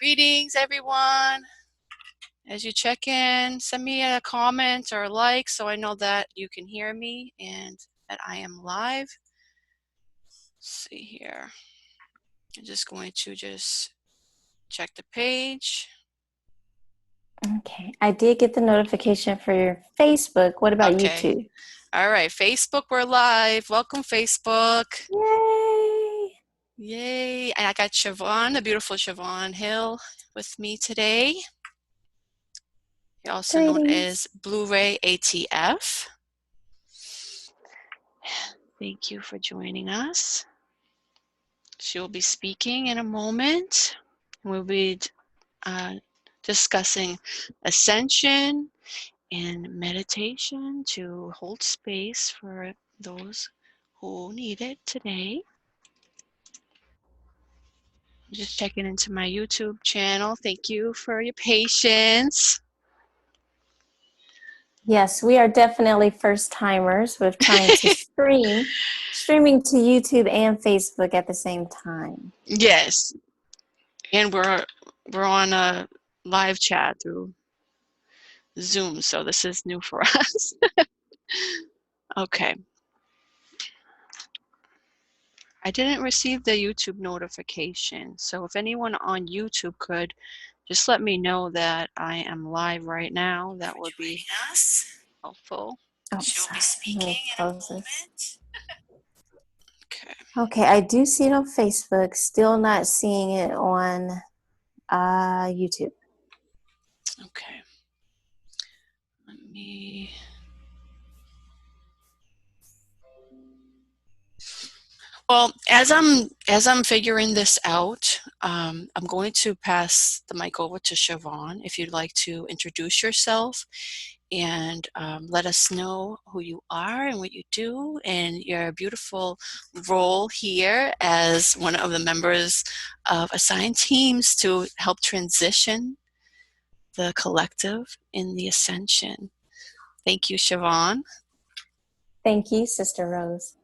Greetings, everyone. As you check in, send me a comment or a like so I know that you can hear me and that I am live. Let's see here. I'm just going to check the page. Okay, I did get the notification for your Facebook. What about Okay. YouTube? All right, Facebook, we're live. Welcome, Facebook. Yay! Yay. And I got Siobhan, the beautiful Siobhan Hill, with me today. Also known Greetings. as Blu-ray ATF. Thank you for joining us. She will be speaking in a moment. We'll be discussing ascension and meditation to hold space for those who need it today. I'm just checking into my YouTube channel. Thank you for your patience. Yes, we are definitely first timers with trying to streaming to YouTube and Facebook at the same time. Yes, and we're on a live chat through Zoom, so this is new for us. Okay. I didn't receive the YouTube notification, so if anyone on YouTube could just let me know that I am live right now, that would be helpful. Oh, sorry. Let me close this. Okay. Okay, I do see it on Facebook. Still not seeing it on YouTube. Okay. Let me. Well, as I'm figuring this out, I'm going to pass the mic over to Siobhan. If you'd like to introduce yourself and let us know who you are and what you do and your beautiful role here as one of the members of assigned teams to help transition the collective in the ascension. Thank you, Siobhan. Thank you, Sister Rose.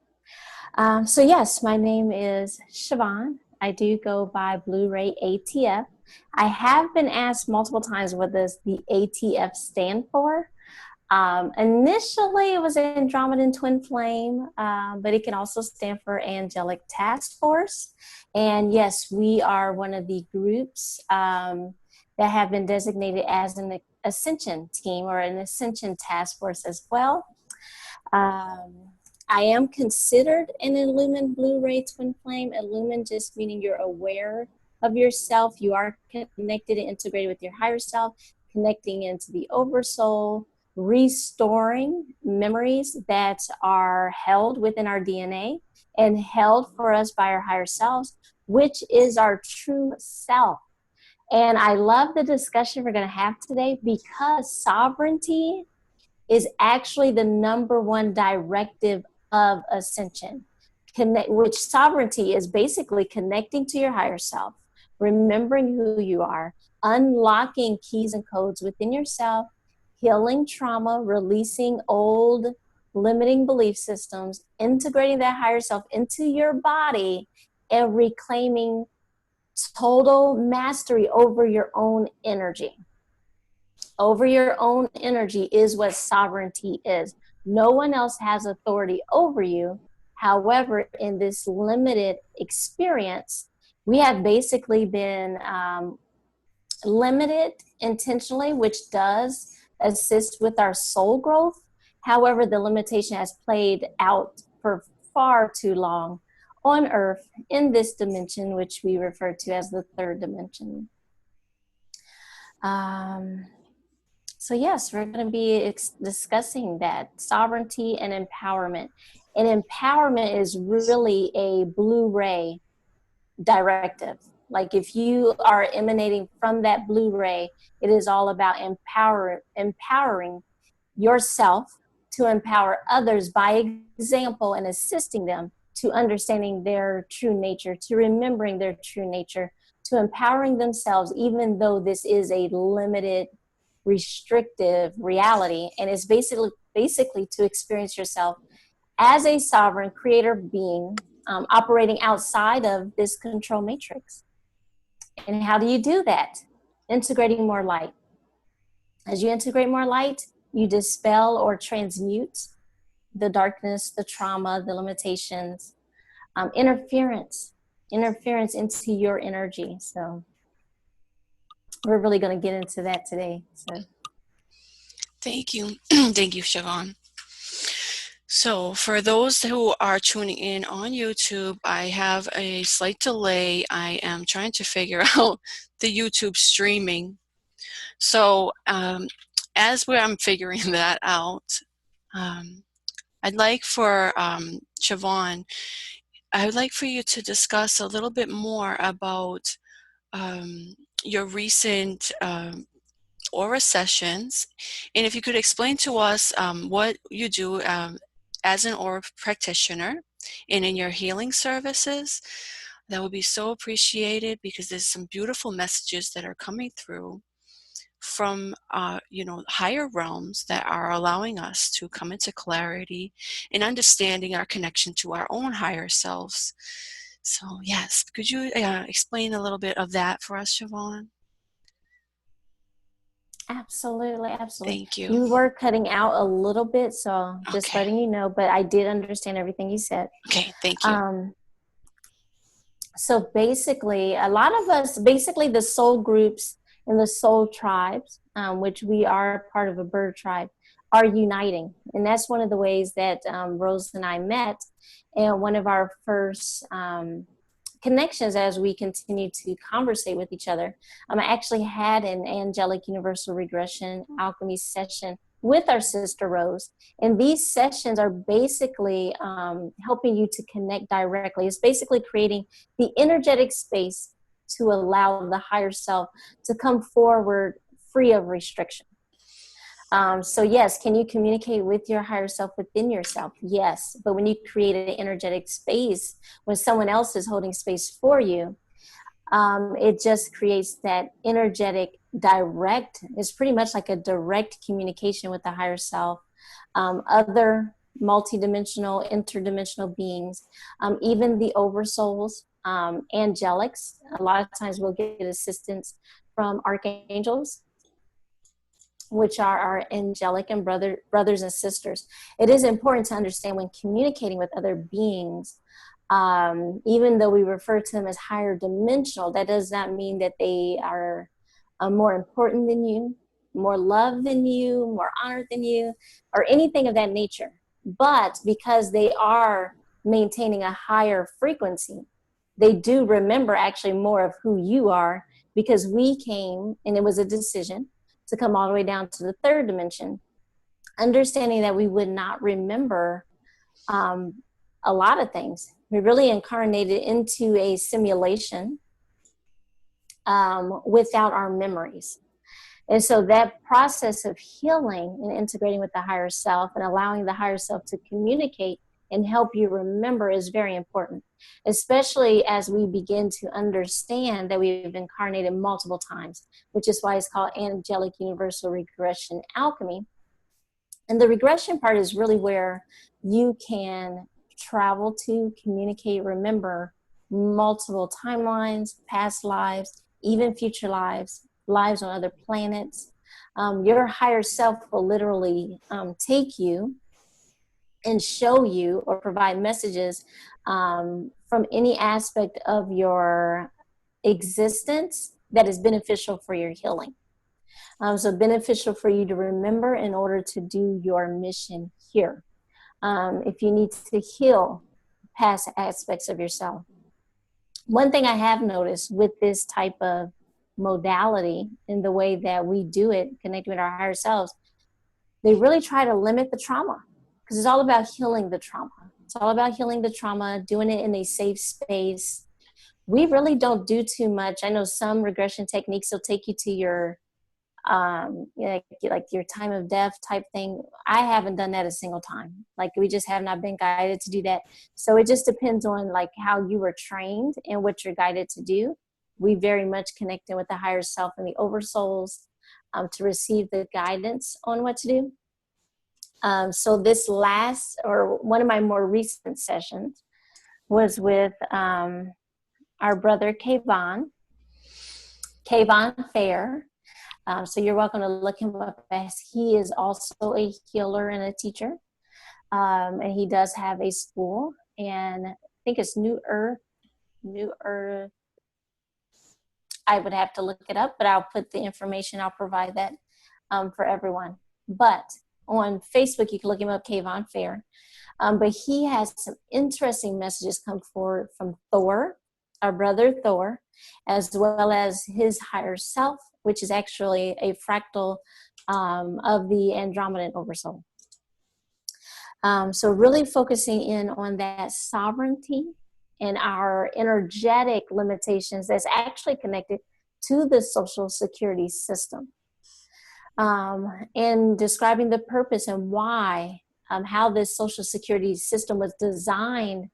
So yes, my name is Siobhan. I do go by Blu-ray ATF. I have been asked multiple times what does the ATF stand for. Initially, it was Andromedan Twin Flame, but it can also stand for Angelic Task Force. And yes, we are one of the groups that have been designated as an Ascension team or an Ascension Task Force as well. I am considered an Illumin Blu-ray Twin Flame. Illumin just meaning you're aware of yourself. You are connected and integrated with your higher self, connecting into the Oversoul, restoring memories that are held within our DNA and held for us by our higher selves, which is our true self. And I love the discussion we're going to have today because sovereignty is actually the number one directive of ascension, which sovereignty is basically connecting to your higher self, remembering who you are, unlocking keys and codes within yourself, healing trauma, releasing old limiting belief systems, integrating that higher self into your body, and reclaiming total mastery over your own energy. Over your own energy is what sovereignty is. No one else has authority over you. However, in this limited experience, we have basically been limited intentionally, which does assist with our soul growth. However, the limitation has played out for far too long on Earth in this dimension, which we refer to as the third dimension. So yes, we're going to be discussing that sovereignty and empowerment. And empowerment is really a Blu-ray directive. Like if you are emanating from that Blu-ray, it is all about empowering yourself to empower others by example and assisting them to understanding their true nature, to remembering their true nature, to empowering themselves, even though this is a limited restrictive reality, and it's basically to experience yourself as a sovereign creator being operating outside of this control matrix. And how do you do that? Integrating more light. As you integrate more light, you dispel or transmute the darkness, the trauma, the limitations, interference into your energy. So we're really going to get into that today. So Thank you. Thank you, Siobhan. So for those who are tuning in on YouTube, I have a slight delay. I am trying to figure out the YouTube streaming. So I'm figuring that out, I'd like for Siobhan, I would like for you to discuss a little bit more about um, your recent aura sessions, and if you could explain to us what you do as an aura practitioner and in your healing services, that would be so appreciated, because there's some beautiful messages that are coming through from higher realms that are allowing us to come into clarity and understanding our connection to our own higher selves. So yes, could you explain a little bit of that for us, Siobhan? absolutely, absolutely. Thank you. You were cutting out a little bit, so just Okay. letting you know, but I did understand everything you said. Okay, thank you. Um, so basically, a lot of us, basically the soul groups and the soul tribes, which we are part of a bird tribe, are uniting. And that's one of the ways that Rose and I met. And one of our first connections as we continue to conversate with each other. I actually had an angelic universal regression alchemy session with our sister Rose. And these sessions are basically helping you to connect directly. It's basically creating the energetic space to allow the higher self to come forward free of restriction. So yes, can you communicate with your higher self within yourself? Yes. But when you create an energetic space, when someone else is holding space for you, it just creates that energetic direct. It's pretty much like a direct communication with the higher self, other multidimensional, interdimensional beings, even the oversouls, angelics. A lot of times we'll get assistance from archangels, which are our angelic and brothers and sisters. It is important to understand when communicating with other beings, even though we refer to them as higher dimensional, that does not mean that they are more important than you, more loved than you, more honored than you, or anything of that nature. But because they are maintaining a higher frequency, they do remember actually more of who you are, because we came and it was a decision to come all the way down to the third dimension, understanding that we would not remember a lot of things. We really incarnated into a simulation without our memories. And so that process of healing and integrating with the higher self and allowing the higher self to communicate and help you remember is very important, especially as we begin to understand that we've incarnated multiple times, which is why it's called angelic universal regression alchemy. And the regression part is really where you can travel to, communicate, remember multiple timelines, past lives, even future lives, lives on other planets. Your higher self will literally take you and show you or provide messages from any aspect of your existence that is beneficial for your healing. So beneficial for you to remember in order to do your mission here. If you need to heal past aspects of yourself. One thing I have noticed with this type of modality in the way that we do it, connecting with our higher selves, they really try to limit the trauma, because it's all about healing the trauma. It's all about healing the trauma, doing it in a safe space. We really don't do too much. I know some regression techniques will take you to your like your time of death type thing. I haven't done that a single time. Like, we just have not been guided to do that. So it just depends on like how you were trained and what you're guided to do. We very much connected with the higher self and the oversouls to receive the guidance on what to do. So this last, or one of my more recent sessions was with our brother Kayvon. Kayvon Fair. So you're welcome to look him up, as he is also a healer and a teacher. And he does have a school, and I think it's New Earth. I would have to look it up, but I'll put the information, I'll provide that for everyone. But on Facebook, you can look him up, Kayvon Fair. But he has some interesting messages come forward from Thor, our brother Thor, as well as his higher self, which is actually a fractal of the Andromedan oversoul. So really focusing in on that sovereignty and our energetic limitations that's actually connected to the social security system. And describing the purpose and why, how this social security system was designed.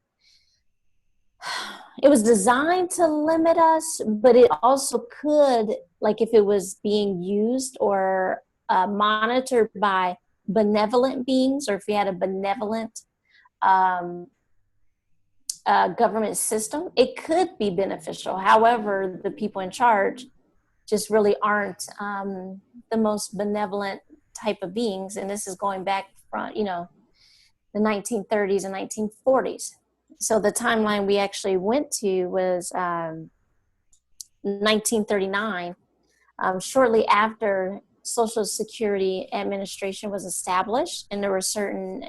It was designed to limit us, but it also could, like if it was being used or monitored by benevolent beings, or if we had a benevolent government system, it could be beneficial. However, the people in charge just really aren't the most benevolent type of beings. And this is going back from, the 1930s and 1940s. So the timeline we actually went to was 1939, shortly after Social Security Administration was established, and there were certain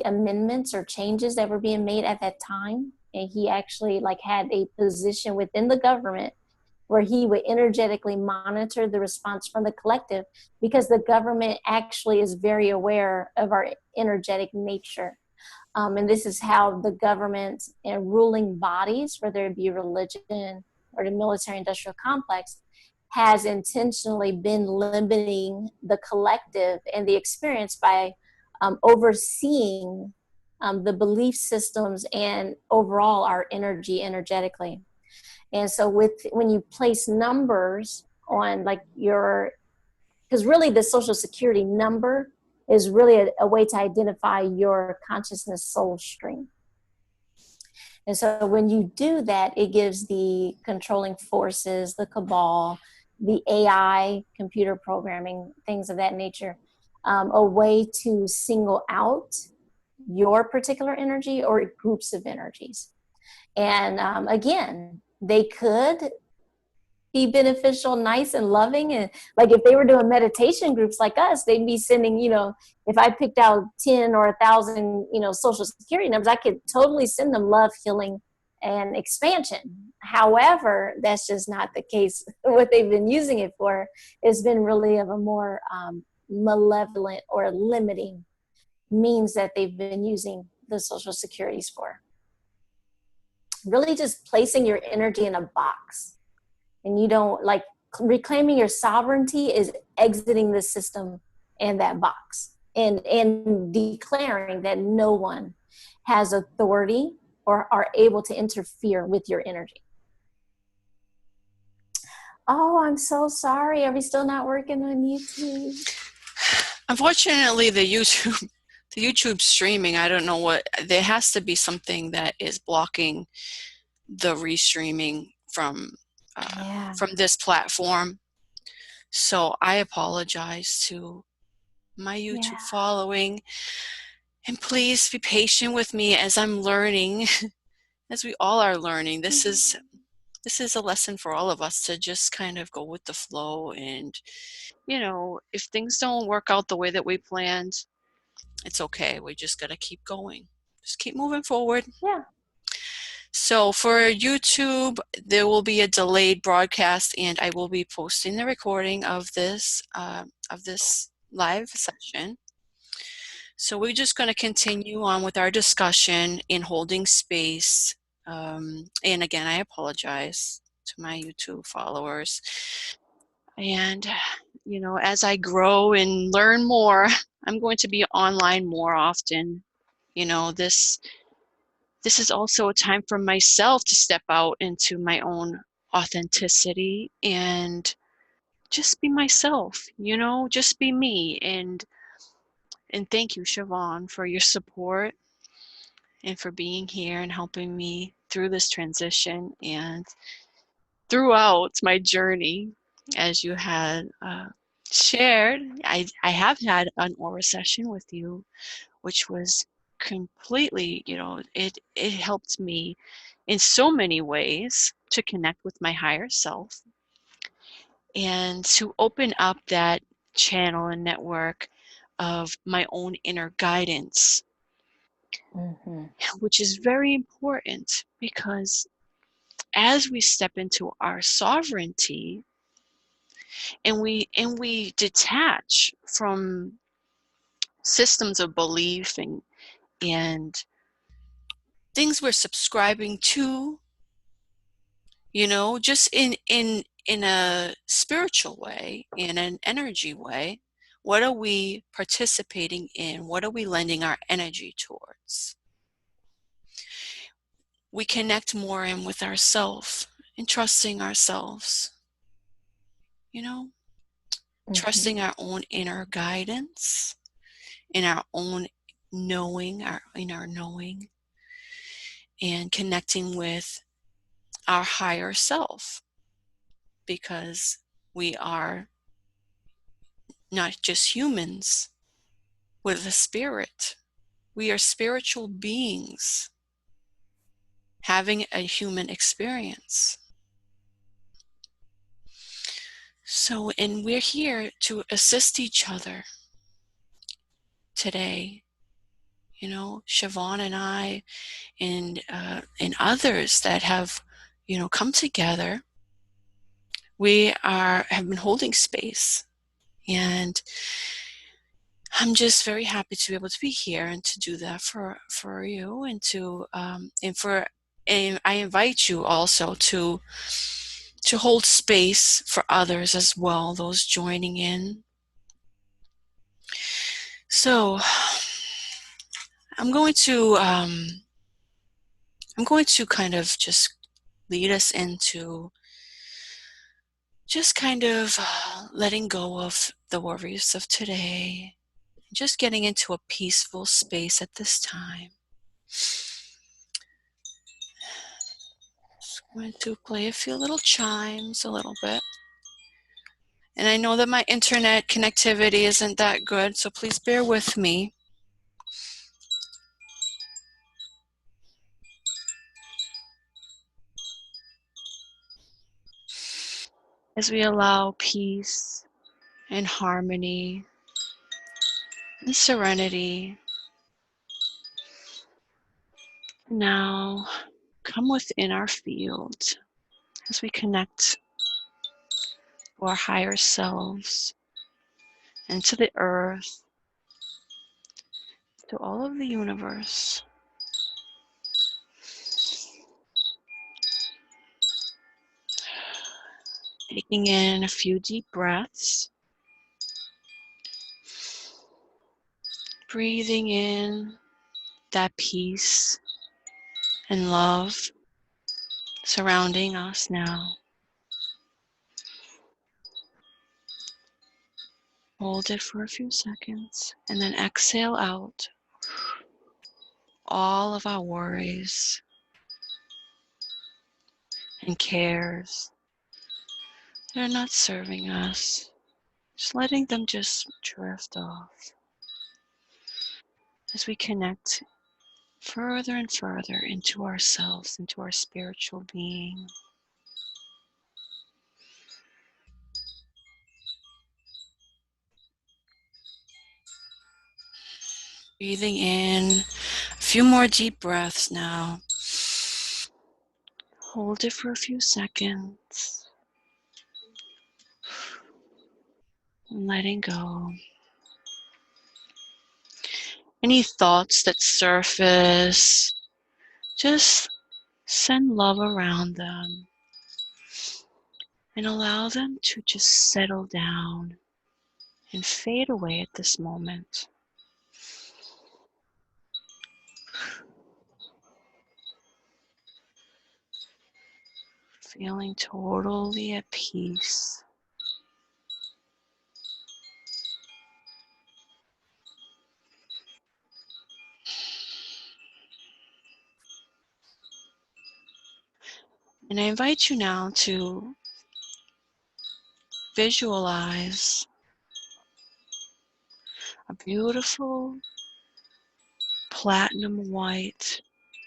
amendments or changes that were being made at that time. And he actually had a position within the government where he would energetically monitor the response from the collective, because the government actually is very aware of our energetic nature. And this is how the government and ruling bodies, whether it be religion or the military industrial complex, has intentionally been limiting the collective and the experience by overseeing the belief systems and overall our energy energetically. And so when you place numbers on because really the social security number is really a way to identify your consciousness soul stream. And so when you do that, it gives the controlling forces, the cabal, the AI, computer programming, things of that nature, a way to single out your particular energy or groups of energies. And again, they could be beneficial, nice and loving. And if they were doing meditation groups like us, they'd be sending, if I picked out 10 or 1,000, social security numbers, I could totally send them love, healing, and expansion. However, that's just not the case. What they've been using it for has been really of a more malevolent or limiting means that they've been using the social securities for. Really just placing your energy in a box. And you don't reclaiming your sovereignty is exiting the system and that box and declaring that no one has authority or are able to interfere with your energy. Oh, I'm so sorry. Are we still not working on YouTube? Unfortunately, the YouTube streaming, I don't know what, there has to be something that is blocking the restreaming from this platform. So I apologize to my YouTube following, and please be patient with me as I'm learning, as we all are learning. This is a lesson for all of us to just kind of go with the flow. And if things don't work out the way that we planned, it's okay. We just got to keep going. Just keep moving forward. Yeah. So for YouTube, there will be a delayed broadcast, and I will be posting the recording of this live session. So we're just going to continue on with our discussion in holding space. And again, I apologize to my YouTube followers. And, as I grow and learn more, I'm going to be online more often. This is also a time for myself to step out into my own authenticity and just be myself, just be me. And thank you, Siobhan, for your support and for being here and helping me through this transition. And throughout my journey, as you had shared, I have had an aura session with you, which was completely, it helped me in so many ways to connect with my higher self and to open up that channel and network of my own inner guidance, Mm-hmm. which is very important because as we step into our sovereignty and we detach from systems of belief and things we're subscribing to, just in a spiritual way, in an energy way. What are we participating in? What are we lending our energy towards? We connect more in with ourselves and trusting ourselves, you know, Mm-hmm. trusting our own inner guidance, in our own knowing, in our knowing, and connecting with our higher self, because we are not just humans with a spirit. We are spiritual beings having a human experience. So, and we're here to assist each other today. Siobhan and I and others that have, come together. We have been holding space, and I'm just very happy to be able to be here and to do that for you and I invite you also to hold space for others as well, those joining in. So I'm going to kind of just lead us into just kind of letting go of the worries of today, just getting into a peaceful space at this time. I'm going to play a few little chimes a little bit. And I know that my internet connectivity isn't that good, so please bear with me. As we allow peace and harmony and serenity. Now, come within our field as we connect to our higher selves and to the earth, to all of the universe. Taking in a few deep breaths, breathing in that peace and love surrounding us now. Hold it for a few seconds and then exhale out all of our worries and cares that are not serving us. Just letting them just drift off as we connect further and further into ourselves, into our spiritual being. Breathing in a few more deep breaths now. Hold it for a few seconds and letting go. Any thoughts that surface, just send love around them and allow them to just settle down and fade away at this moment. Feeling totally at peace. And I invite you now to visualize a beautiful platinum white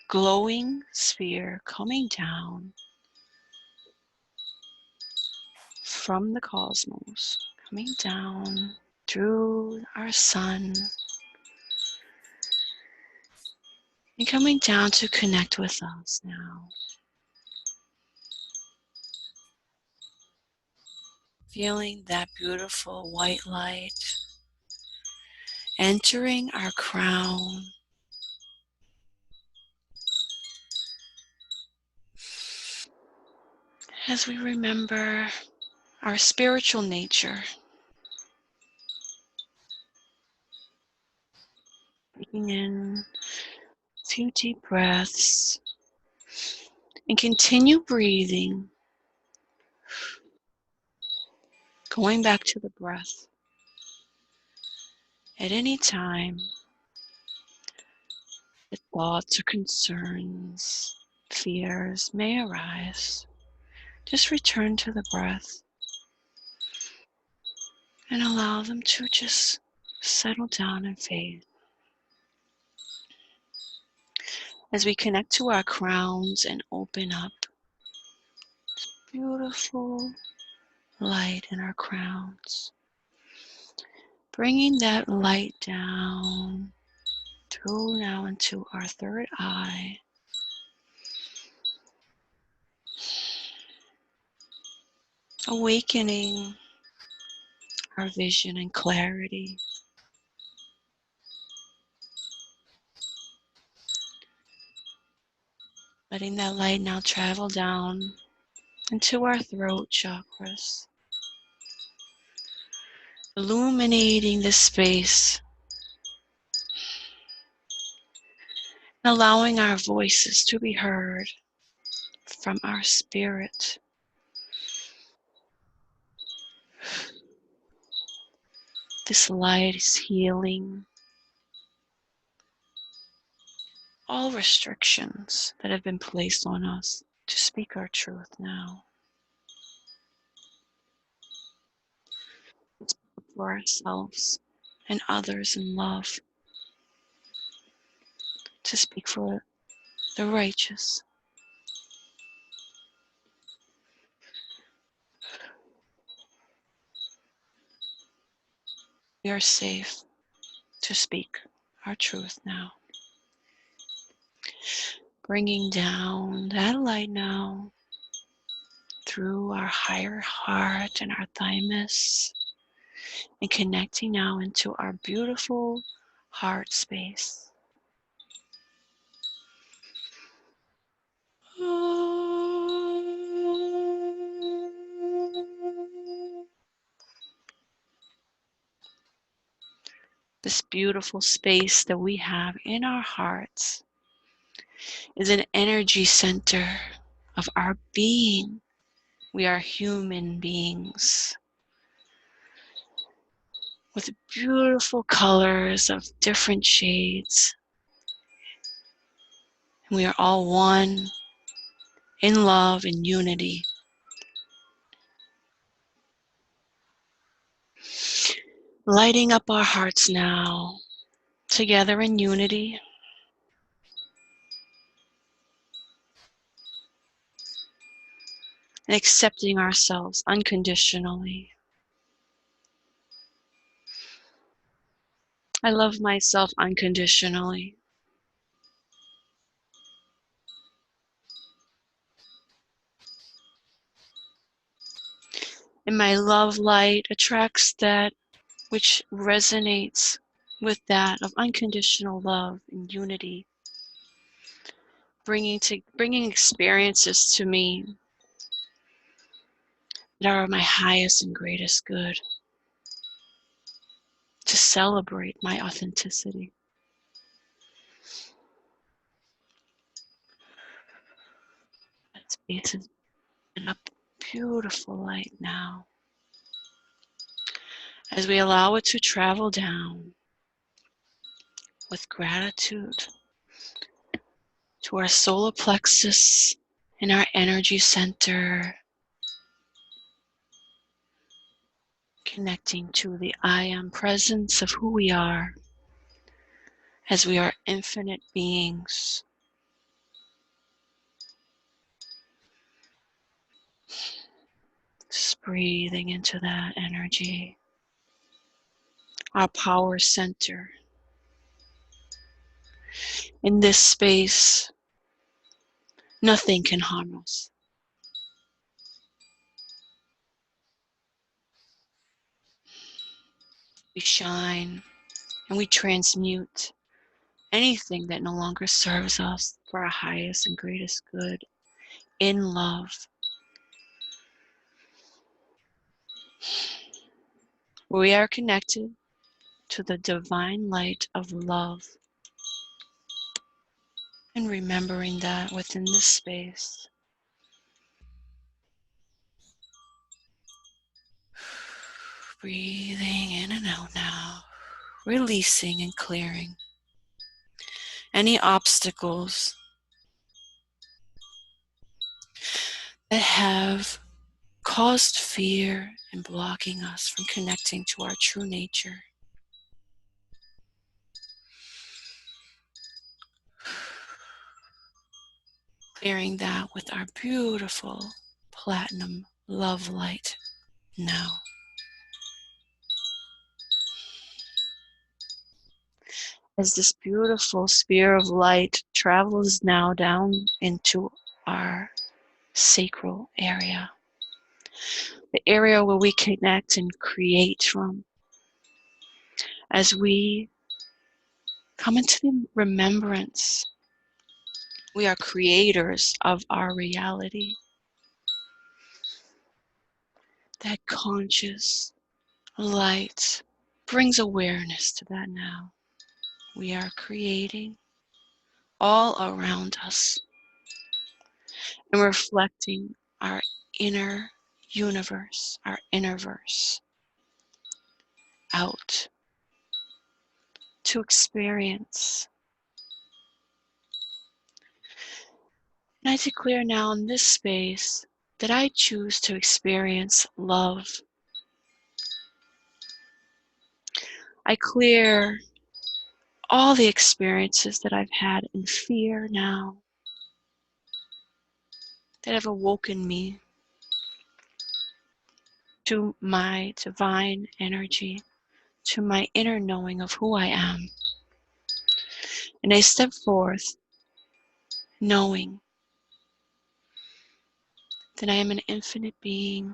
glowing sphere coming down from the cosmos, coming down through our sun and coming down to connect with us now. Feeling that beautiful white light entering our crown. As we remember our spiritual nature, taking in a few deep breaths and continue breathing, going back to the breath. At any time, the thoughts or concerns, fears may arise. Just return to the breath and allow them to just settle down and fade. As we connect to our crowns and open up, beautiful light in our crowns, bringing that light down through now into our third eye, awakening our vision and clarity. Letting that light now travel down into our throat chakras, illuminating this space, allowing our voices to be heard from our spirit. This light is healing all restrictions that have been placed on us to speak our truth now. For ourselves and others in love, to speak for the righteous. We are safe to speak our truth now. Bringing down that light now through our higher heart and our thymus, and connecting now into our beautiful heart space. This beautiful space that we have in our hearts is an energy center of our being. We are human beings with beautiful colors of different shades. And we are all one in love and unity. Lighting up our hearts now, together in unity. And accepting ourselves unconditionally. I love myself unconditionally. And my love light attracts that which resonates with that of unconditional love and unity, bringing experiences to me that are my highest and greatest good, to celebrate my authenticity. That space is in a beautiful light now. As we allow it to travel down with gratitude to our solar plexus in our energy center, connecting to the I am presence of who we are, as we are infinite beings. Just breathing into that energy, our power center. In this space, nothing can harm us. We shine and we transmute anything that no longer serves us for our highest and greatest good in love. We are connected to the divine light of love, and remembering that within this space. Breathing in and out now, releasing and clearing any obstacles that have caused fear and blocking us from connecting to our true nature. Clearing that with our beautiful platinum love light now. As this beautiful sphere of light travels now down into our sacral area, the area where we connect and create from, as we come into the remembrance, we are creators of our reality. That conscious light brings awareness to that now. We are creating all around us and reflecting our inner universe, our inner verse out to experience. And I declare now in this space that I choose to experience love. I clear all the experiences that I've had in fear now, that have awoken me to my divine energy, to my inner knowing of who I am. And I step forth knowing that I am an infinite being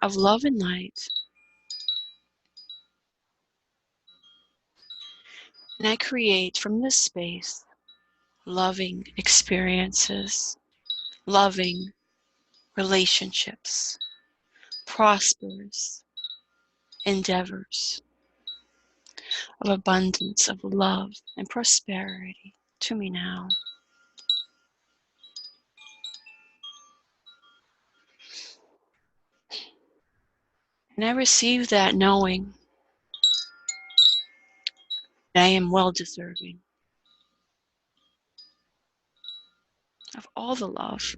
of love and light. And I create from this space loving experiences, loving relationships, prosperous endeavors of abundance, of love and prosperity to me now. And I receive that knowing that I am well deserving of all the love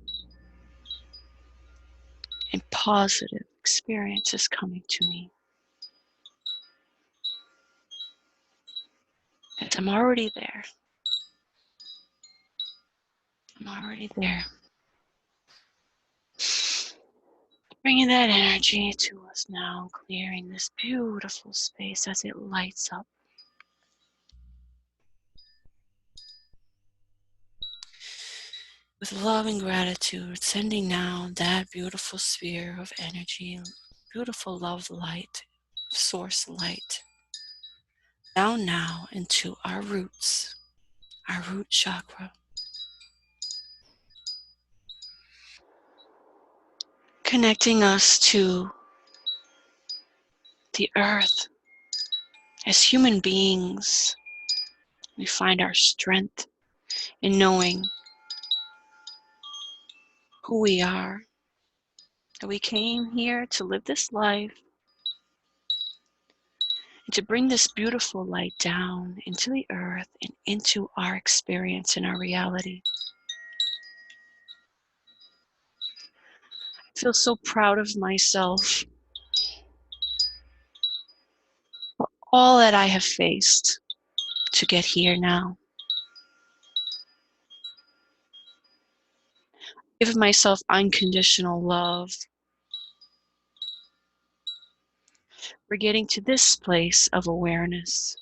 and positive experiences coming to me. As I'm already there. I'm already there. Bringing that energy to us now, clearing this beautiful space as it lights up. With love and gratitude, sending now that beautiful sphere of energy, beautiful love light, source light, down now into our roots, our root chakra. Connecting us to the earth. As human beings, we find our strength in knowing who we are, that we came here to live this life and to bring this beautiful light down into the earth and into our experience and our reality. feel so proud of myself for all that I have faced to get here now. Give myself unconditional love for getting to this place of awareness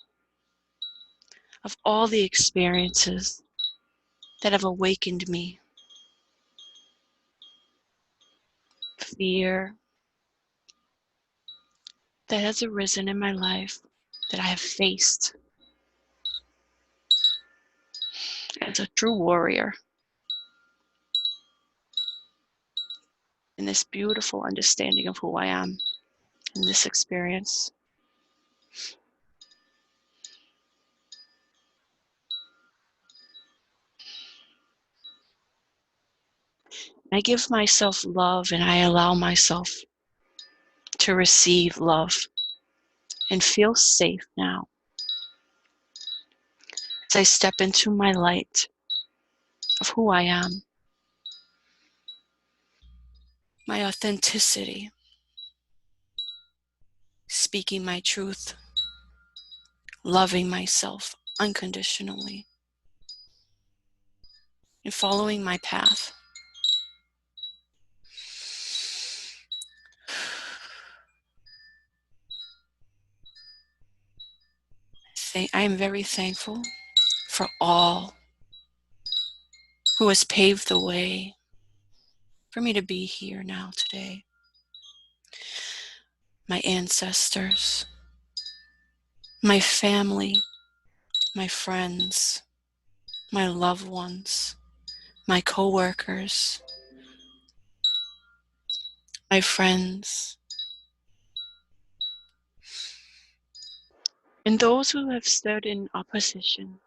of all the experiences that have awakened me. Fear that has arisen in my life that I have faced as a true warrior in this beautiful understanding of who I am in this experience. I give myself love and I allow myself to receive love and feel safe now as I step into my light of who I am, my authenticity, speaking my truth, loving myself unconditionally, and following my path. I am very thankful for all who has paved the way for me to be here now today. My ancestors, my family, my friends, my loved ones, my coworkers, my friends, and those who have stood in opposition,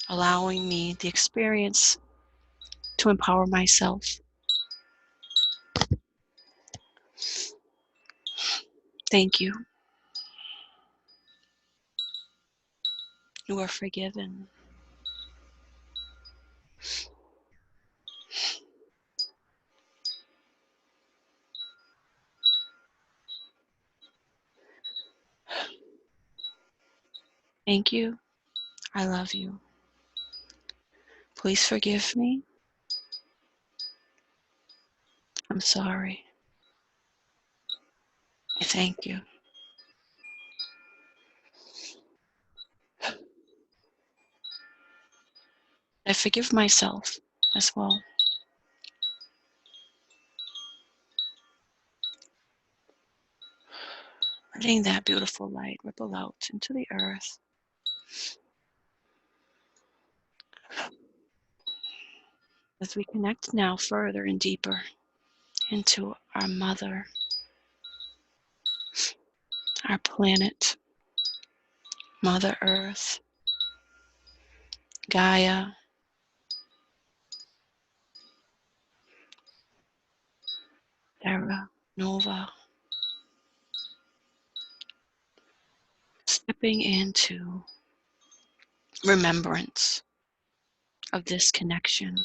allowing me the experience to empower myself. Thank you. You are forgiven. Thank you. I love you. Please forgive me. I'm sorry. I thank you. I forgive myself as well. Letting that beautiful light ripple out into the earth. As we connect now further and deeper into our mother, our planet, Mother Earth, Gaia, Terra, Nova, stepping into remembrance of this connection.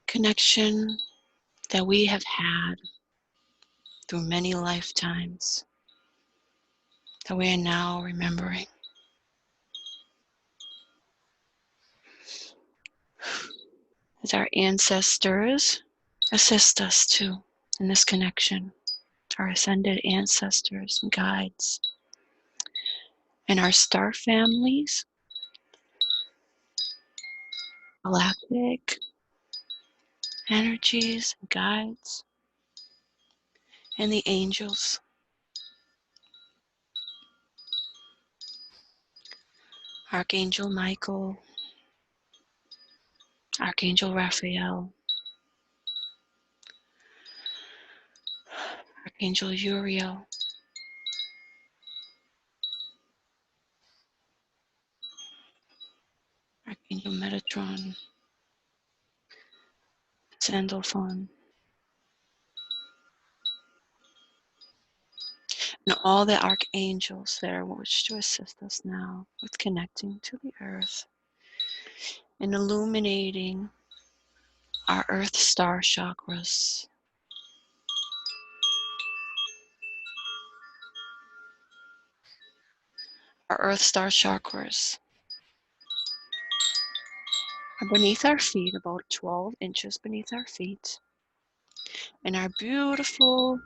Connection that we have had through many lifetimes that we are now remembering. As our ancestors assist us too in this connection, our ascended ancestors and guides, and our star families, galactic energies and guides, and the angels. Archangel Michael, Archangel Raphael, Archangel Uriel, Archangel Metatron, Sandalphon, and all the archangels that are wish to assist us now with connecting to the earth and illuminating our earth star chakras. Our earth star chakras are beneath our feet, about 12 inches beneath our feet. And our beautiful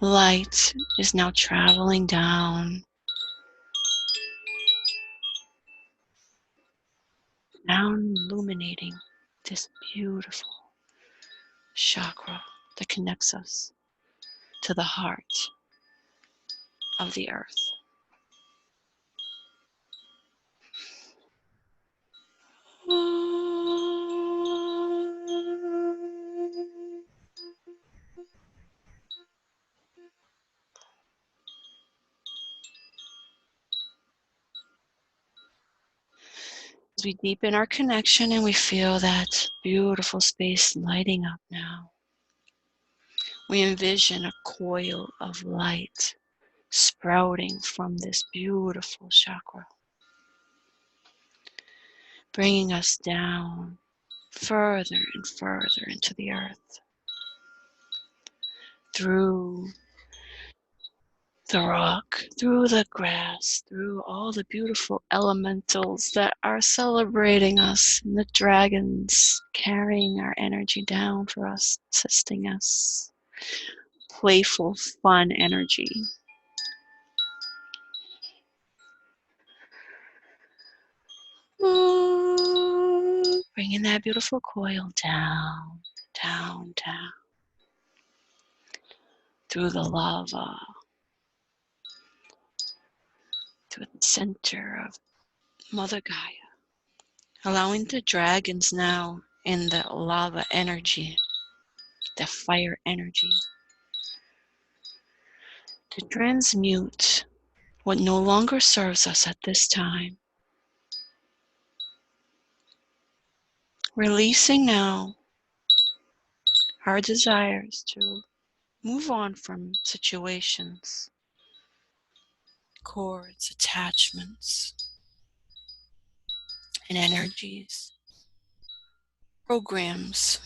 light is now traveling down, illuminating this beautiful chakra that connects us to the heart of the earth. As we deepen our connection and we feel that beautiful space lighting up now, we envision a coil of light sprouting from this beautiful chakra, bringing us down further and further into the earth, through the rock, through the grass, through all the beautiful elementals that are celebrating us, and the dragons carrying our energy down for us, assisting us. Playful, fun energy. Bringing that beautiful coil down, down, down, through the lava, to the center of Mother Gaia, allowing the dragons now in the lava energy, the fire energy, to transmute what no longer serves us at this time. Releasing now our desires to move on from situations, cords, attachments, and energies, programs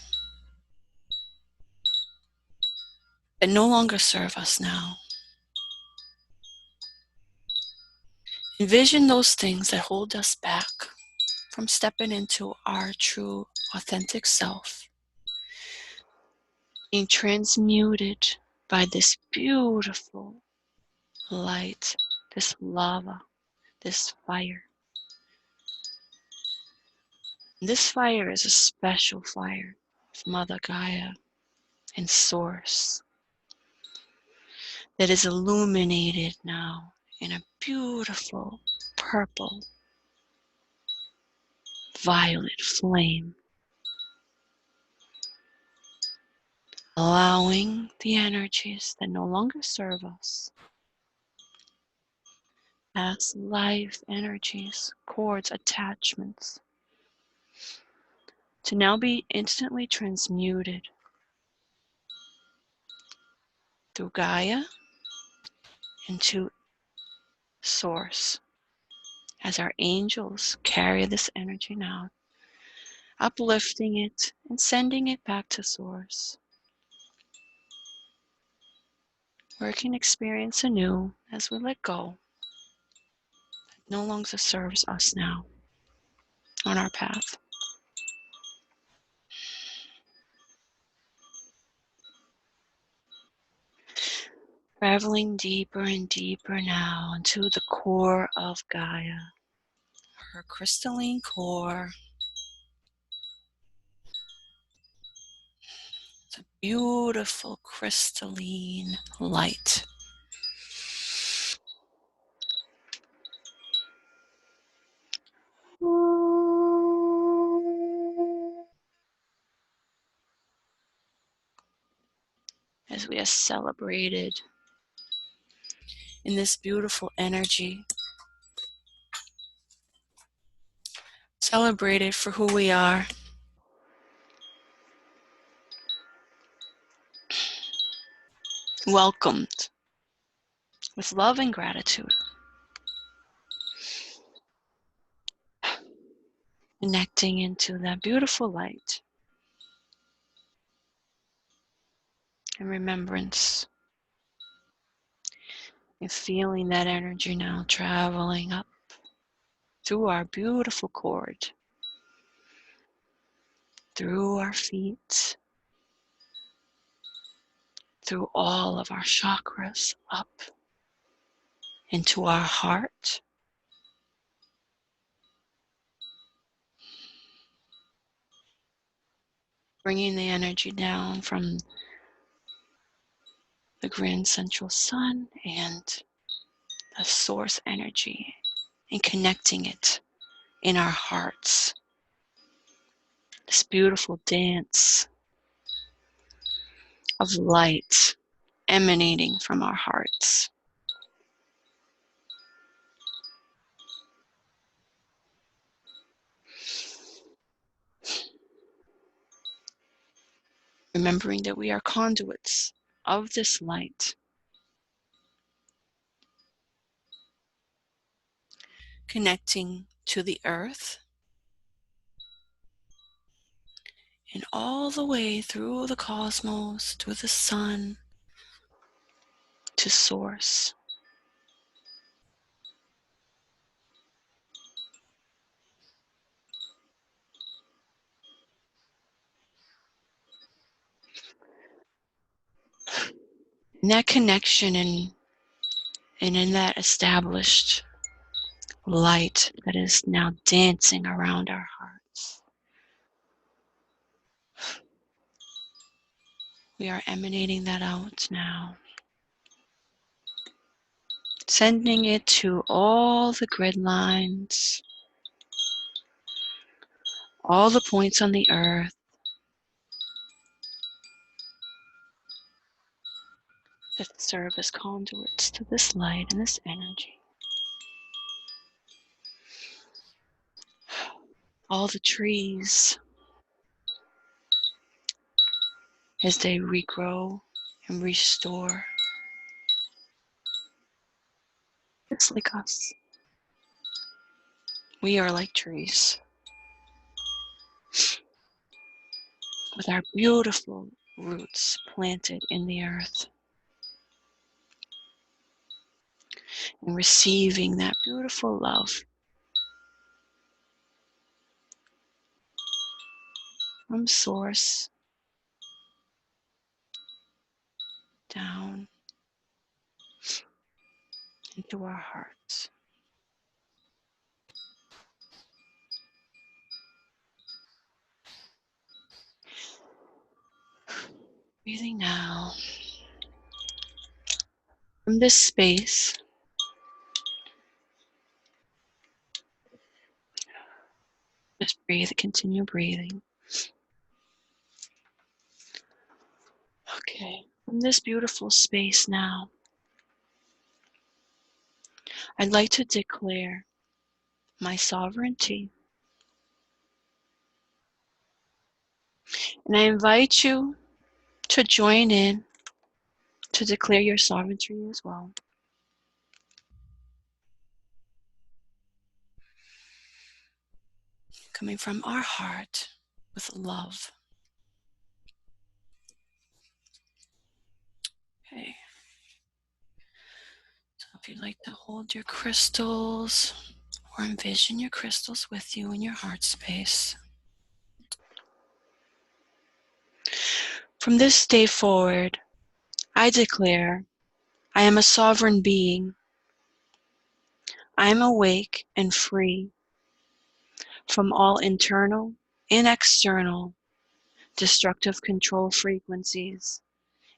that no longer serve us now. Envision those things that hold us back from stepping into our true, authentic self, being transmuted by this beautiful light, this lava, this fire. This fire is a special fire of Mother Gaia and Source that is illuminated now in a beautiful purple, violet flame, allowing the energies that no longer serve us, as life energies, cords, attachments, to now be instantly transmuted through Gaia into Source, as our angels carry this energy now, uplifting it and sending it back to Source, where it can experience anew as we let go. It no longer serves us now on our path. Traveling deeper and deeper now into the core of Gaia, her crystalline core. It's a beautiful crystalline light. As we are celebrated in this beautiful energy, celebrated for who we are, welcomed with love and gratitude. connecting into that beautiful light and remembrance, and feeling that energy now traveling up through our beautiful cord, through our feet, through all of our chakras, up into our heart, bringing the energy down from the grand central sun and the source energy and connecting it in our hearts. This beautiful dance of light emanating from our hearts. Remembering that we are conduits of this light, connecting to the earth and all the way through the cosmos, to the sun, to source. And that connection and in that established light that is now dancing around our hearts, we are emanating that out now, sending it to all the grid lines, all the points on the earth that serve as conduits to this light and this energy. All the trees as they regrow and restore, just like us. We are like trees with our beautiful roots planted in the earth and receiving that beautiful love from source down into our hearts. Breathing now from this space. Just breathe, continue breathing. Okay, from this beautiful space now, I'd like to declare my sovereignty. And I invite you to join in to declare your sovereignty as well. Coming from our heart with love. Okay. So if you'd like to hold your crystals or envision your crystals with you in your heart space. From this day forward, I declare I am a sovereign being. I am awake and free from all internal and external destructive control frequencies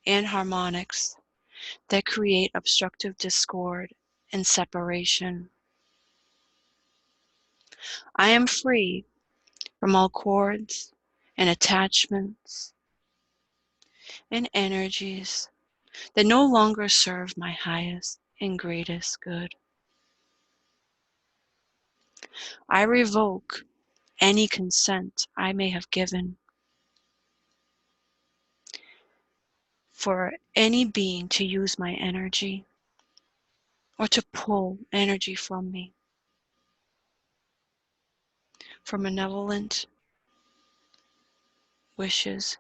and harmonics that create obstructive discord and separation. I am free from all cords and attachments and energies that no longer serve my highest and greatest good. I revoke any consent I may have given for any being to use my energy or to pull energy from me. for malevolent wishes.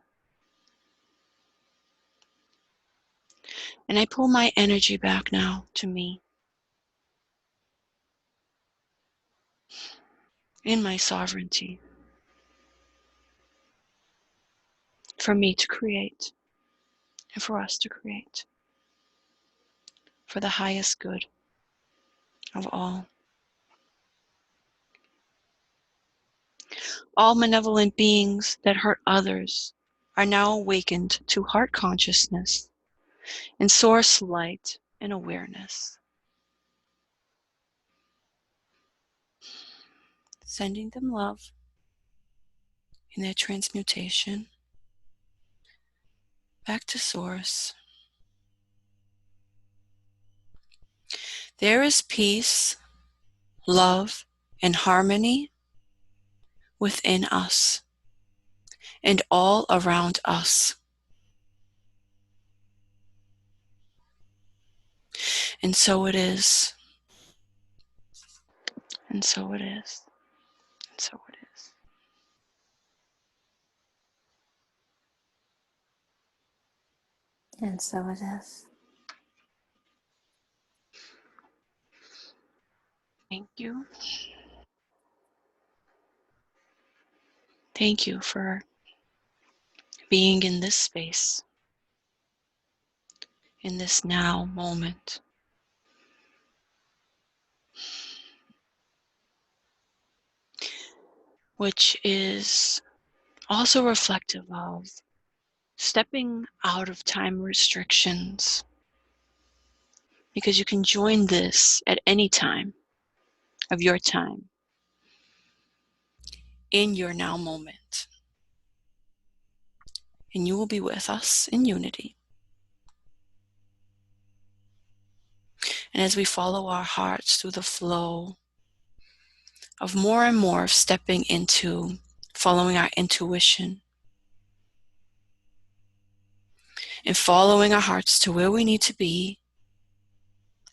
And I pull my energy back now to me, in my sovereignty, for me to create and for us to create, for the highest good of all. All malevolent beings that hurt others are now awakened to heart consciousness and source light and awareness, sending them love in their transmutation back to source. There is peace, love, and harmony within us and all around us. And so it is. And so it is. And so it is. And so it is. Thank you. Thank you for being in this space, in this now moment. Which is also reflective of stepping out of time restrictions, because you can join this at any time of your time in your now moment, and you will be with us in unity. And as we follow our hearts through the flow of more and more of stepping into following our intuition and following our hearts to where we need to be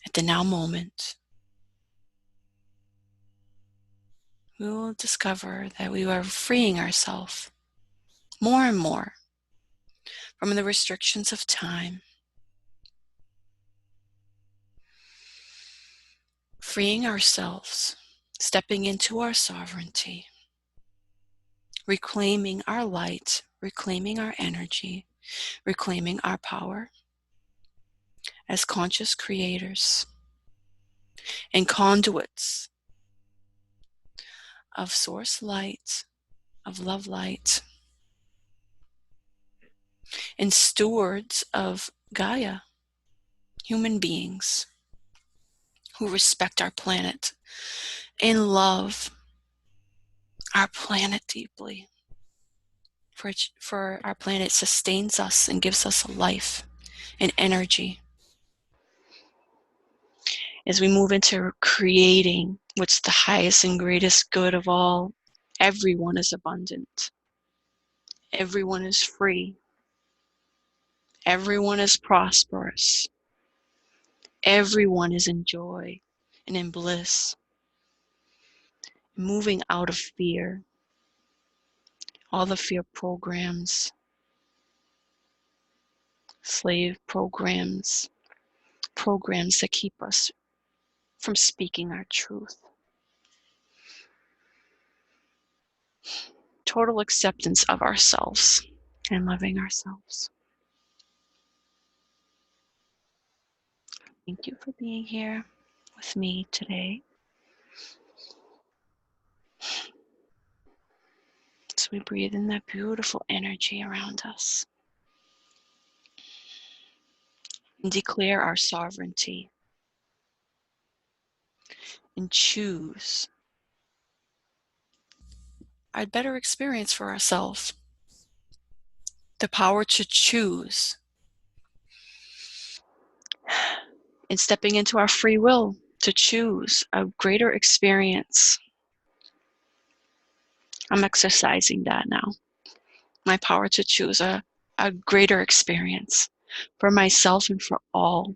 at the now moment, we will discover that we are freeing ourselves more and more from the restrictions of time, freeing ourselves, stepping into our sovereignty, reclaiming our light, reclaiming our energy, reclaiming our power as conscious creators and conduits of source light, of love light, and stewards of Gaia, human beings who respect our planet and love our planet deeply. For our planet sustains us and gives us life and energy. As we move into creating what's the highest and greatest good of all, everyone is abundant. Everyone is free. Everyone is prosperous. Everyone is in joy and in bliss. Moving out of fear, all the fear programs, slave programs, programs that keep us from speaking our truth. Total acceptance of ourselves and loving ourselves. Thank you for being here with me today. So we breathe in that beautiful energy around us and declare our sovereignty and choose a better experience for ourselves. The power to choose and stepping into our free will to choose a greater experience. I'm exercising that now. My power to choose a greater experience for myself and for all.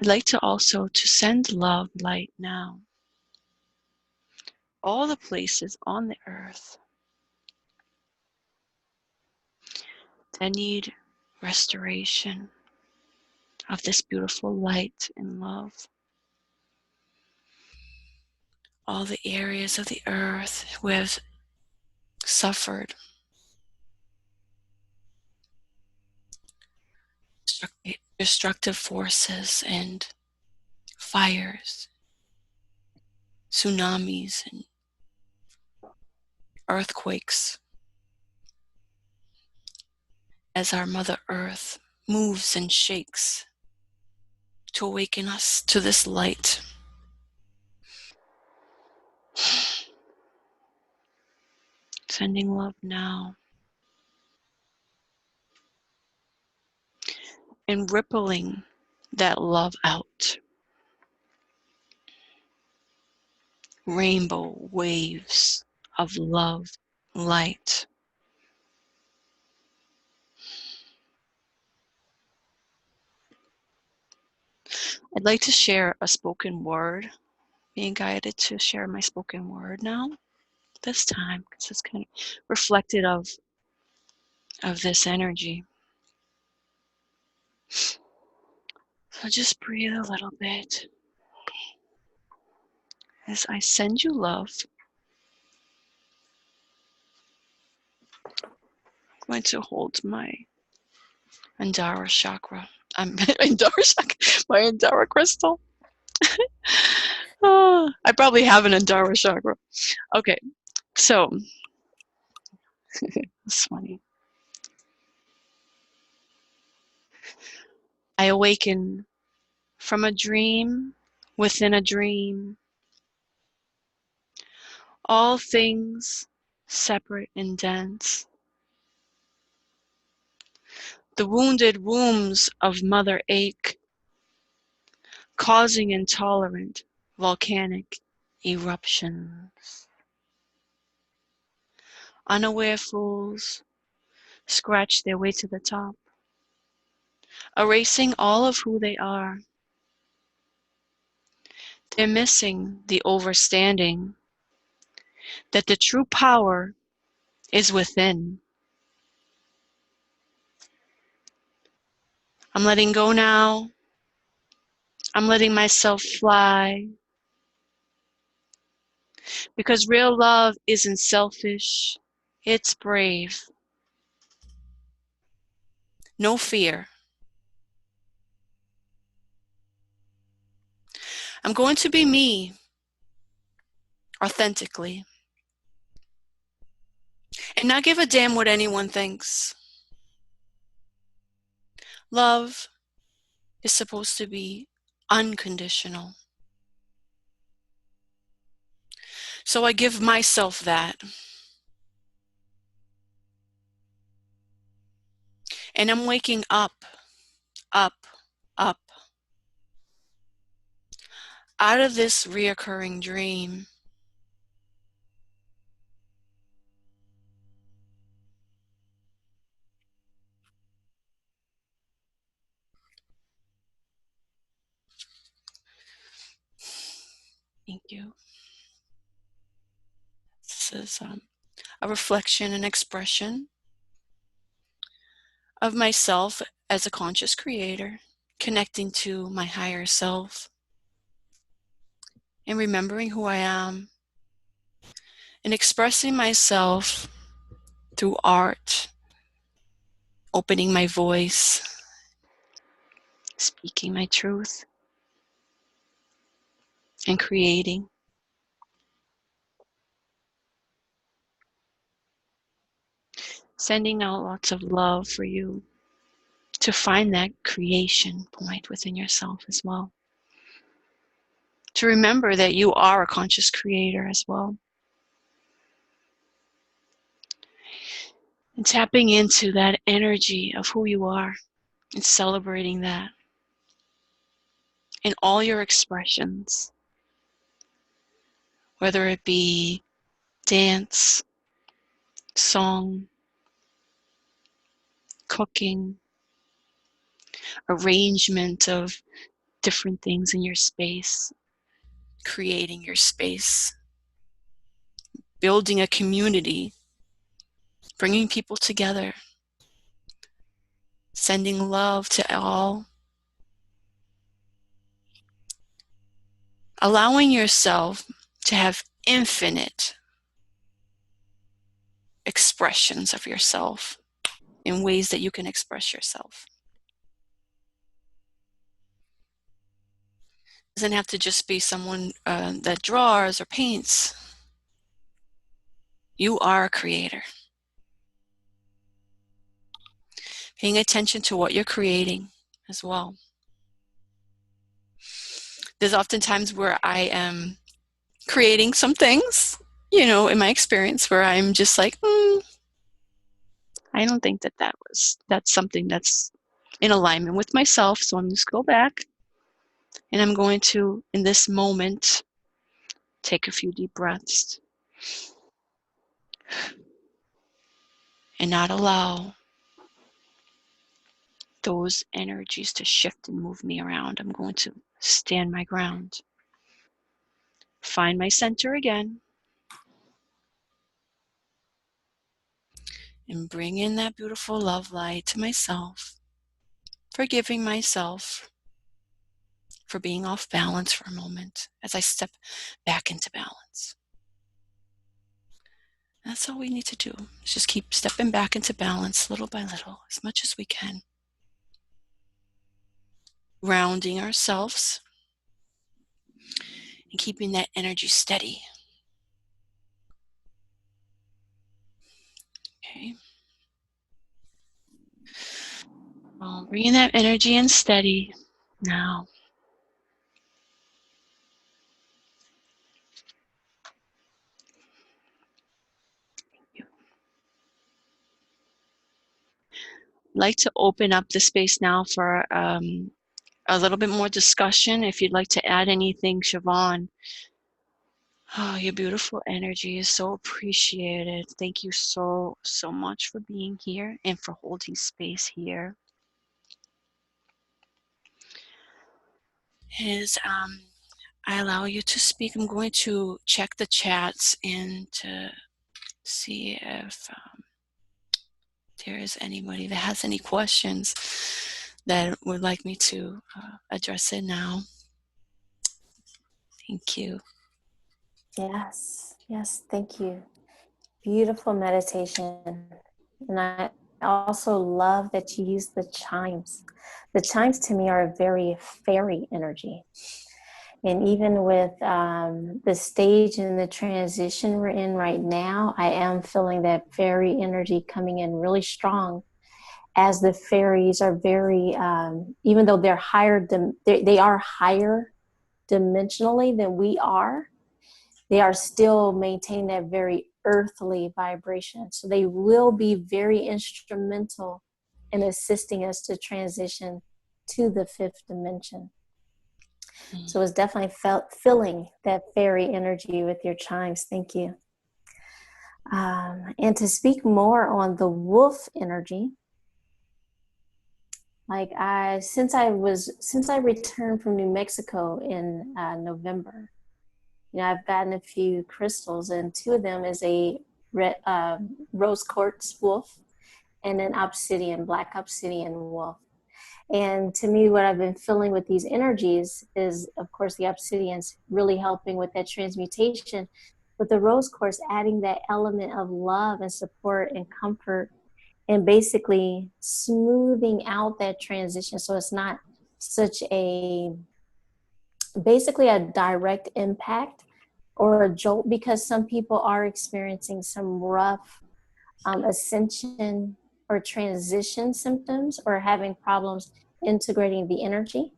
I'd like to also to send love light now. All the places on the earth that need restoration of this beautiful light and love. All the areas of the earth who have suffered destructive forces and fires, tsunamis, and earthquakes, as our Mother Earth moves and shakes to awaken us to this light. Sending love now. And rippling that love out. Rainbow waves of love, light. I'd like to share a spoken word, being guided to share my spoken word now, this time, because it's kind of reflected of this energy. So just breathe a little bit as I send you love. I'm going to hold my Andara chakra. My Andara crystal. I probably have an Andara chakra. Okay, so it's funny. I awaken from a dream within a dream. All things separate and dense. The wounded wombs of mother ache, causing intolerant volcanic eruptions. Unaware fools scratch their way to the top, erasing all of who they are. They're missing the overstanding that the true power is within. I'm letting go now. I'm letting myself fly. Because real love isn't selfish, it's brave. No fear. I'm going to be me, authentically, and not give a damn what anyone thinks. Love is supposed to be unconditional. So I give myself that. And I'm waking up, up, up, out of this reoccurring dream. Thank you. This is a reflection and expression of myself as a conscious creator, connecting to my higher self, and remembering who I am, and expressing myself through art, opening my voice, speaking my truth, and creating. Sending out lots of love for you to find that creation point within yourself as well. To remember that you are a conscious creator as well. And tapping into that energy of who you are and celebrating that in all your expressions, whether it be dance, song, cooking, arrangement of different things in your space, creating your space, building a community, bringing people together, sending love to all, allowing yourself to have infinite expressions of yourself in ways that you can express yourself. It doesn't have to just be someone that draws or paints. You are a creator. Paying attention to what you're creating as well. There's often times where I am creating some things, in my experience, where I'm just like, I don't think that's something that's in alignment with myself. So I'm just go back and I'm going to, in this moment, take a few deep breaths and not allow those energies to shift and move me around. I'm going to stand my ground, find my center again, and bring in that beautiful love light to myself, forgiving myself for being off balance for a moment as I step back into balance. That's all we need to do, is just keep stepping back into balance little by little, as much as we can. Grounding ourselves and keeping that energy steady. Okay. Well, bringing that energy in steady now. I'd like to open up the space now for a little bit more discussion. If you'd like to add anything, Siobhan. Oh, your beautiful energy is so appreciated. Thank you so, so much for being here and for holding space here. I allow you to speak. I'm going to check the chats and to see if there is anybody that has any questions that would like me to address it now. Thank you. Yes, thank you. Beautiful meditation. And I also love that you use the chimes. The chimes to me are a very fairy energy. And even with the stage and the transition we're in right now, I am feeling that fairy energy coming in really strong, as the fairies are very, even though they're higher, they are higher dimensionally than we are, they are still maintaining that very earthly vibration. So they will be very instrumental in assisting us to transition to the fifth dimension. So it's definitely feeling that fairy energy with your chimes. Thank you. And to speak more on the wolf energy, since I returned from New Mexico in November, I've gotten a few crystals, and two of them is a rose quartz wolf and an black obsidian wolf. And to me, what I've been feeling with these energies is, of course, the obsidian's really helping with that transmutation, but the rose quartz adding that element of love and support and comfort, and basically smoothing out that transition. So it's not such basically a direct impact or a jolt, because some people are experiencing some rough ascension or transition symptoms, or having problems integrating the energy,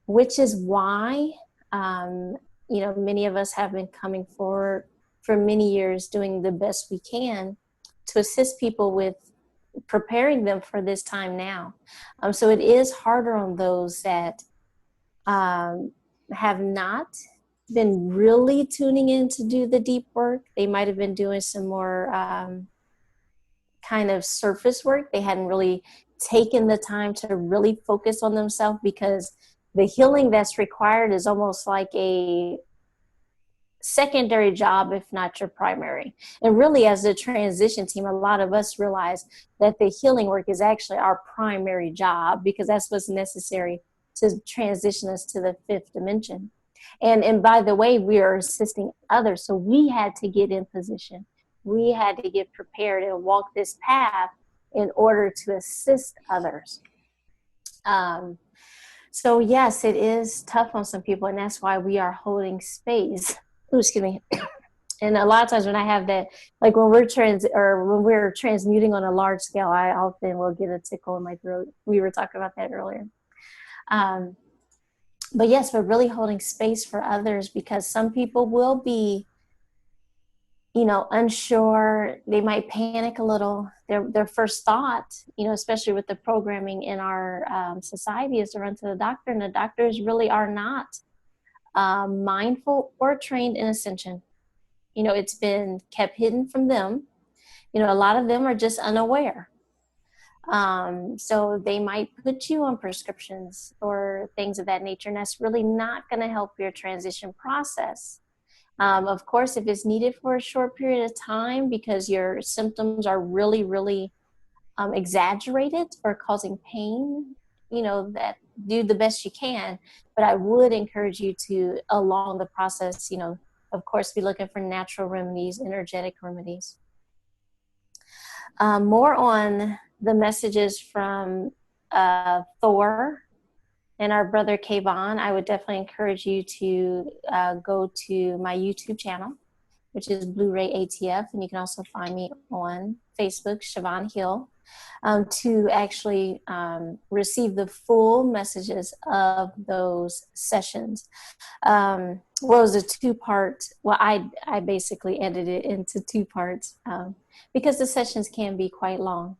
which is why many of us have been coming forward for many years, doing the best we can to assist people with preparing them for this time now. So it is harder on those that have not been really tuning in to do the deep work. They might have been doing some more kind of surface work. They hadn't really taken the time to really focus on themselves, because the healing that's required is almost like a secondary job, if not your primary. And really, as a transition team, a lot of us realize that the healing work is actually our primary job, because that's what's necessary to transition us to the fifth dimension. And by the way, we are assisting others. So we had to get in position. We had to get prepared and walk this path in order to assist others. Um, so yes, it is tough on some people, and that's why we are holding space. Ooh, excuse me. And a lot of times when I have that, like when when we're transmuting on a large scale, I often will get a tickle in my throat. We were talking about that earlier. Um, but yes, we're really holding space for others, because some people will be, unsure. They might panic a little. Their first thought, especially with the programming in our society, is to run to the doctor, and the doctors really are not mindful or trained in ascension. It's been kept hidden from them. A lot of them are just unaware. So they might put you on prescriptions or things of that nature, and that's really not going to help your transition process. Of course, if it's needed for a short period of time because your symptoms are really, really exaggerated or causing pain, that do the best you can. But I would encourage you to, along the process, of course, be looking for natural remedies, energetic remedies. More on the messages from Thor and our brother Kayvon, I would definitely encourage you to go to my YouTube channel, which is Blu-ray ATF, and you can also find me on Facebook, Siobhan Hill, to actually receive the full messages of those sessions. Well, it was a two-part. Well, I basically edited it into two parts because the sessions can be quite long.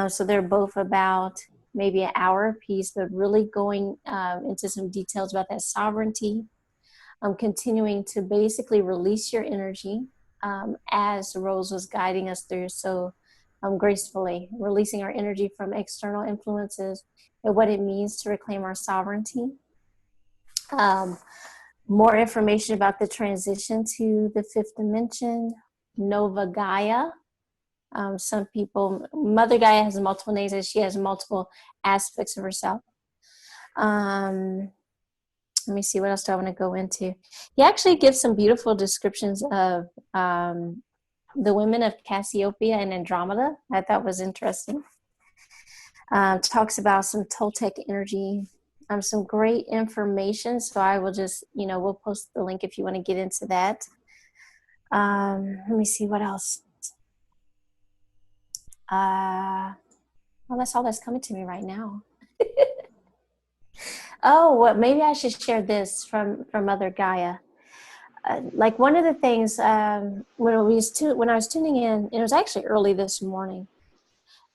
So they're both about maybe an hour apiece, but really going into some details about that sovereignty, continuing to basically release your energy as Rose was guiding us through so gracefully, releasing our energy from external influences and what it means to reclaim our sovereignty. More information about the transition to the fifth dimension, Nova Gaia. Some people, Mother Gaia has multiple names, and she has multiple aspects of herself. Let me see, what else do I want to go into? He actually gives some beautiful descriptions of the women of Cassiopeia and Andromeda. I thought was interesting. Talks about some Toltec energy, some great information. So I will just, we'll post the link if you want to get into that. Let me see what else. Well, that's all that's coming to me right now. Oh, well, maybe I should share this from Mother Gaia. Like one of the things when I was tuning in, it was actually early this morning,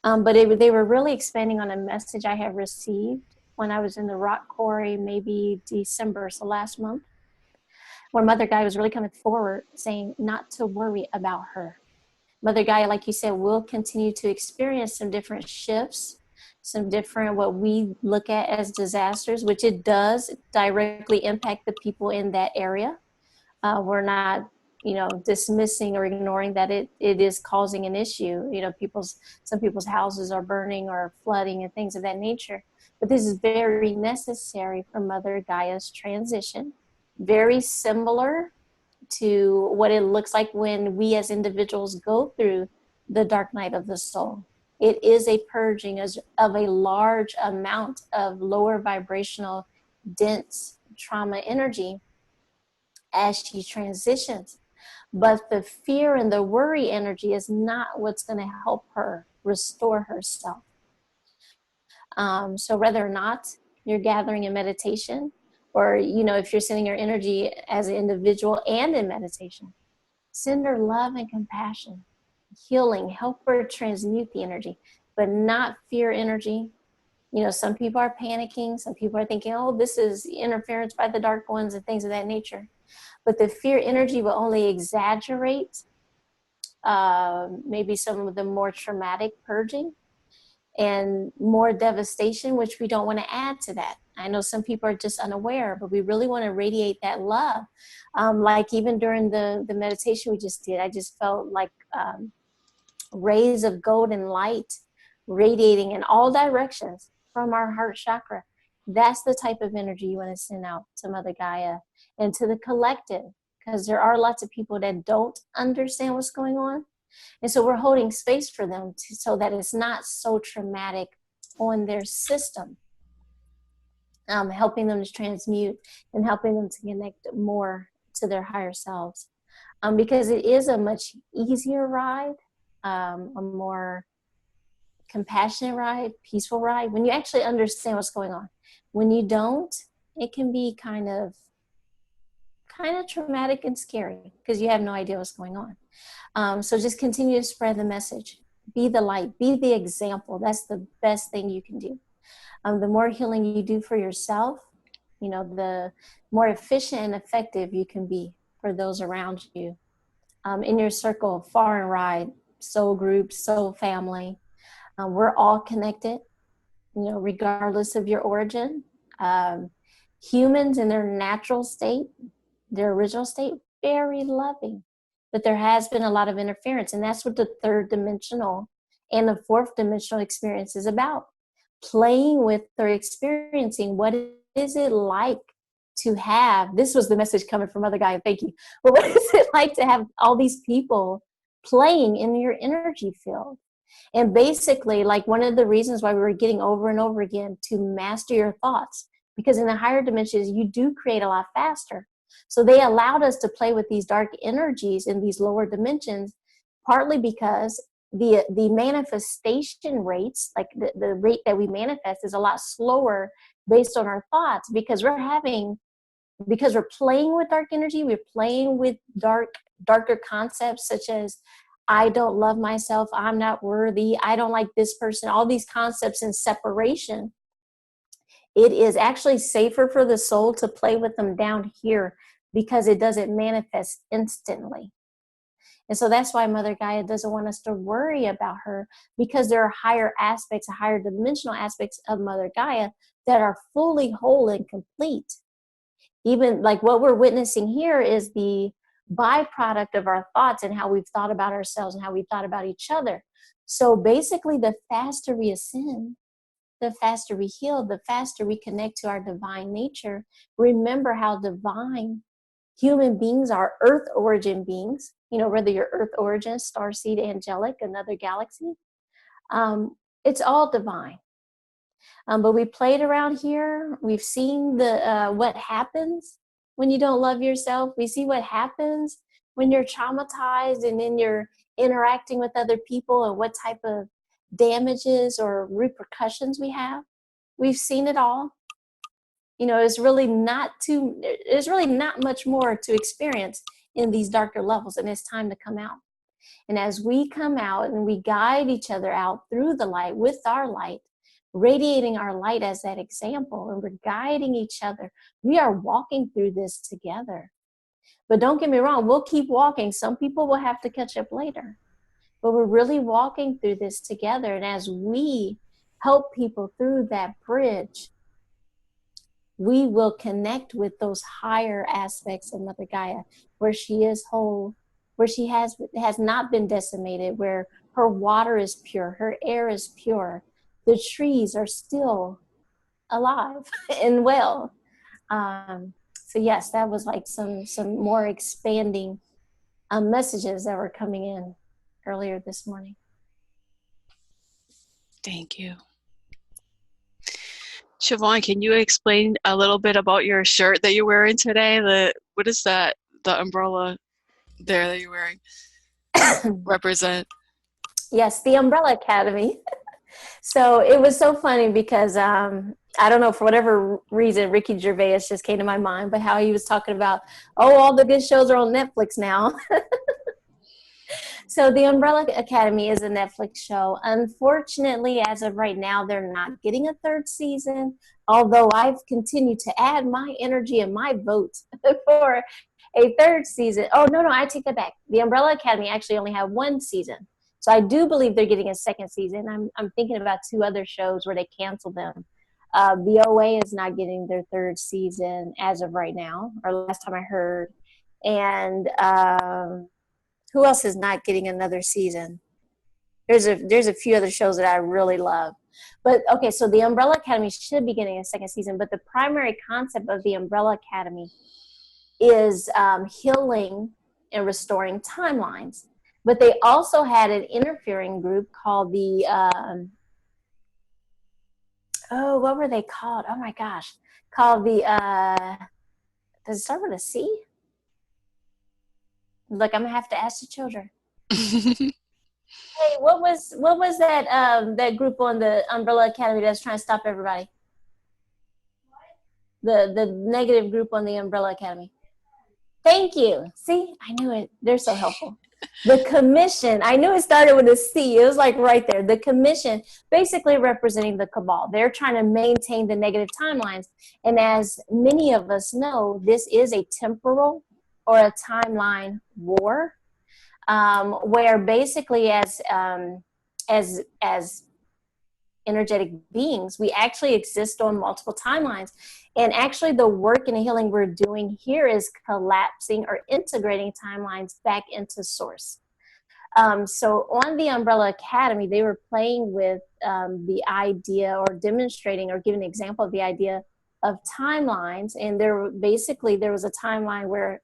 but they were really expanding on a message I had received when I was in the rock quarry, maybe December, so last month, where Mother Gaia was really coming forward saying not to worry about her. Mother Gaia, like you said, will continue to experience some different shifts, some different what we look at as disasters, which it does directly impact the people in that area. We're not, dismissing or ignoring that it is causing an issue. Some people's houses are burning or flooding and things of that nature. But this is very necessary for Mother Gaia's transition. Very similar to what it looks like when we as individuals go through the dark night of the soul. It is a purging of a large amount of lower vibrational, dense trauma energy as she transitions. But the fear and the worry energy is not what's going to help her restore herself. So whether or not you're gathering in meditation, or, if you're sending your energy as an individual and in meditation, send her love and compassion, healing, help her transmute the energy, but not fear energy. Some people are panicking. Some people are thinking, oh, this is interference by the dark ones and things of that nature. But the fear energy will only exaggerate maybe some of the more traumatic purging. and more devastation, which we don't want to add to that. I know some people are just unaware, but we really want to radiate that love. Like even during the meditation we just did, I just felt like rays of golden light radiating in all directions from our heart chakra. That's the type of energy you want to send out to Mother Gaia and to the collective, because there are lots of people that don't understand what's going on. And so we're holding space for them so that it's not so traumatic on their system, helping them to transmute and helping them to connect more to their higher selves. Because it is a much easier ride, a more compassionate ride, peaceful ride, when you actually understand what's going on. When you don't, it can be kind of traumatic and scary because you have no idea what's going on. So just continue to spread the message. Be the light. Be the example. That's the best thing you can do. The more healing you do for yourself, the more efficient and effective you can be for those around you. In your circle, far and wide, soul groups, soul family. We're all connected, regardless of your origin. Humans in their natural state, their original state, very loving. But there has been a lot of interference, and that's what the third dimensional and the fourth dimensional experience is about. Playing with or experiencing what is it like to have, this was the message coming from Mother Gaia, thank you, but what is it like to have all these people playing in your energy field? And basically, like, one of the reasons why we were getting over and over again to master your thoughts, because in the higher dimensions, you do create a lot faster. So they allowed us to play with these dark energies in these lower dimensions, partly because the manifestation rates, like the rate that we manifest, is a lot slower based on our thoughts, because we're playing with dark energy. We're playing with darker concepts such as, I don't love myself, I'm not worthy, I don't like this person, all these concepts in separation. It is actually safer for the soul to play with them down here because it doesn't manifest instantly. And so that's why Mother Gaia doesn't want us to worry about her, because there are higher aspects, higher dimensional aspects of Mother Gaia that are fully whole and complete. Even like what we're witnessing here is the byproduct of our thoughts and how we've thought about ourselves and how we've thought about each other. So basically, the faster we ascend, the faster we heal, the faster we connect to our divine nature. Remember how divine human beings are, earth origin beings, whether you're earth origin, starseed, angelic, another galaxy, it's all divine. But we played around here. We've seen what happens when you don't love yourself. We see what happens when you're traumatized and then you're interacting with other people, and what type of damages or repercussions we have. We've seen it all. There's really not much more to experience in these darker levels, and it's time to come out. And as we come out and we guide each other out through the light with our light, radiating our light as that example, and we're guiding each other, we are walking through this together. But don't get me wrong, we'll keep walking. Some people will have to catch up later. But we're really walking through this together. And as we help people through that bridge, we will connect with those higher aspects of Mother Gaia, where she is whole, where she has not been decimated, where her water is pure, her air is pure, the trees are still alive and well. So yes, that was like some more expanding messages that were coming in earlier this morning. Thank you. Siobhan, can you explain a little bit about your shirt that you're wearing today? What is that? The umbrella there that you're wearing represent? Yes, the Umbrella Academy. So it was so funny because I don't know, for whatever reason, Ricky Gervais just came to my mind, but how he was talking about, all the good shows are on Netflix now. So the Umbrella Academy is a Netflix show. Unfortunately, as of right now, they're not getting a third season, although I've continued to add my energy and my vote for a third season. Oh, no, I take that back. The Umbrella Academy actually only had one season. So I do believe they're getting a second season. I'm thinking about 2 other shows where they canceled them. The OA is not getting their 3rd season as of right now, or last time I heard. And who else is not getting another season? There's a few other shows that I really love. But okay, so the Umbrella Academy should be getting a second season, but the primary concept of the Umbrella Academy is healing and restoring timelines. But they also had an interfering group called the what were they called? Oh my gosh, called the does it start with a C? Look, I'm gonna have to ask the children. Hey, what was that that group on the Umbrella Academy that's trying to stop everybody? The negative group on the Umbrella Academy. Thank you. See, I knew it. They're so helpful. The commission, I knew it started with a C. It was like right there. The commission, basically representing the cabal. They're trying to maintain the negative timelines. And as many of us know, this is a temporal or a timeline war, where basically as energetic beings, we actually exist on multiple timelines. And actually the work and the healing we're doing here is collapsing or integrating timelines back into source. So on the Umbrella Academy, they were playing with the idea, or demonstrating or giving an example of the idea of timelines. And there was a timeline where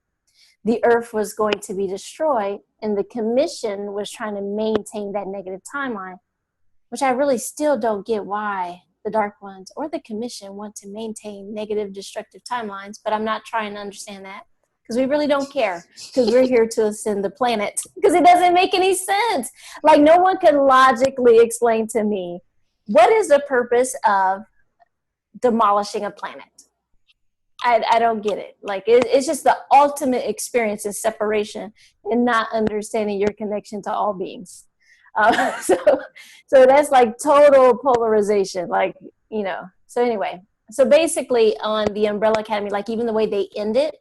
the earth was going to be destroyed, and the commission was trying to maintain that negative timeline, which I really still don't get why the Dark Ones or the commission want to maintain negative, destructive timelines, but I'm not trying to understand that, because we really don't care, because we're here to ascend the planet, because it doesn't make any sense. Like, no one can logically explain to me, what is the purpose of demolishing a planet? I don't get it. Like, it's just the ultimate experience in separation and not understanding your connection to all beings. So that's like total polarization, like, so anyway, so basically on the Umbrella Academy, like, even the way they end it,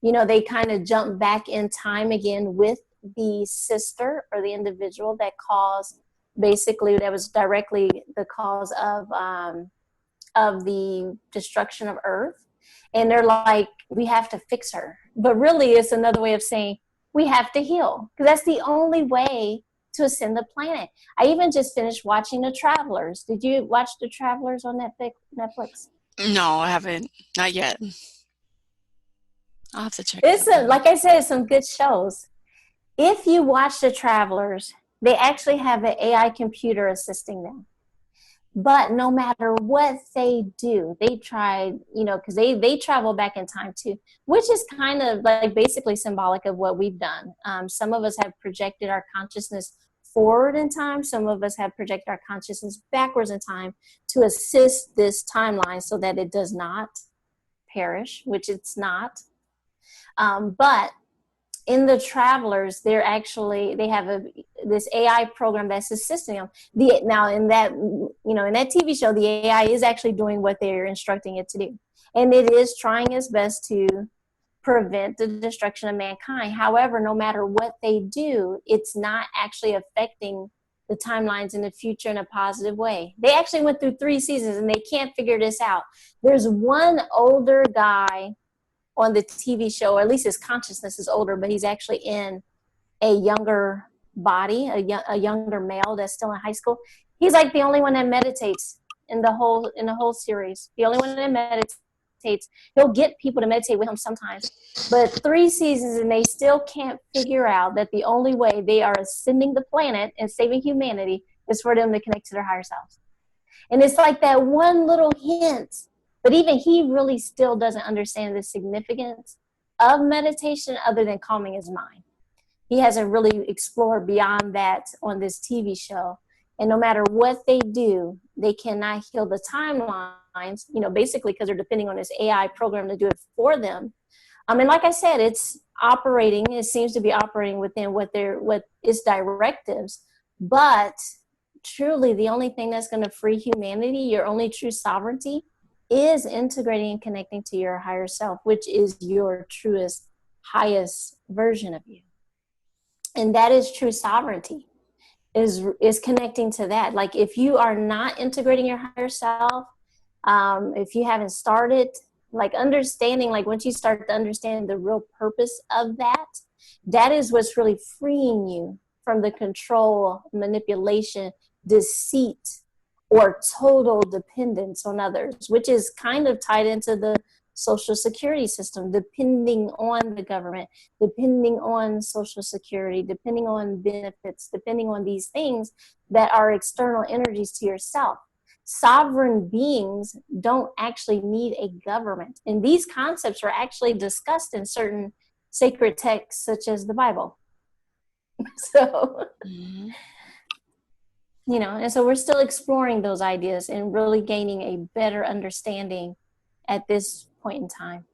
they kind of jump back in time again with the sister or the individual that caused, basically, that was directly the cause of the destruction of Earth. And they're like, we have to fix her. But really, it's another way of saying we have to heal, because that's the only way to ascend the planet. I even just finished watching The Travelers. Did you watch The Travelers on Netflix? No, I haven't. Not yet. I'll have to check It's that out. like I said, some good shows. If you watch The Travelers, they actually have an AI computer assisting them. But no matter what they do, they try, because they travel back in time too, which is kind of like basically symbolic of what we've done. Some of us have projected our consciousness forward in time. Some of us have projected our consciousness backwards in time to assist this timeline so that it does not perish, which it's not. But in The Travelers, they have this AI program that's assisting them. Now in that TV show, the AI is actually doing what they're instructing it to do, and it is trying its best to prevent the destruction of mankind. However, no matter what they do, it's not actually affecting the timelines in the future in a positive way. They actually went through 3 seasons and they can't figure this out. There's one older guy on the TV show, or at least his consciousness is older, but he's actually in a younger body, a younger male that's still in high school. He's like the only one that meditates in the whole series. The only one that meditates. He'll get people to meditate with him sometimes, but 3 seasons and they still can't figure out that the only way they are ascending the planet and saving humanity is for them to connect to their higher selves. And it's like that one little hint. But even he really still doesn't understand the significance of meditation other than calming his mind. He hasn't really explored beyond that on this TV show. And no matter what they do, they cannot heal the timelines, basically because they're depending on this AI program to do it for them. And like I said, it seems to be operating within what its directives. But truly, the only thing that's going to free humanity, your only true sovereignty, is integrating and connecting to your higher self, which is your truest, highest version of you. And that is true sovereignty. is connecting to that. Like if you are not integrating your higher self, if you haven't started like understanding, like once you start to understand the real purpose of that, that is what's really freeing you from the control, manipulation, deceit, or total dependence on others, which is kind of tied into the social security system, depending on the government, depending on social security, depending on benefits, depending on these things that are external energies to yourself. Sovereign beings don't actually need a government. And these concepts are actually discussed in certain sacred texts, such as the Bible. So, Mm-hmm. and so we're still exploring those ideas and really gaining a better understanding at this point in time.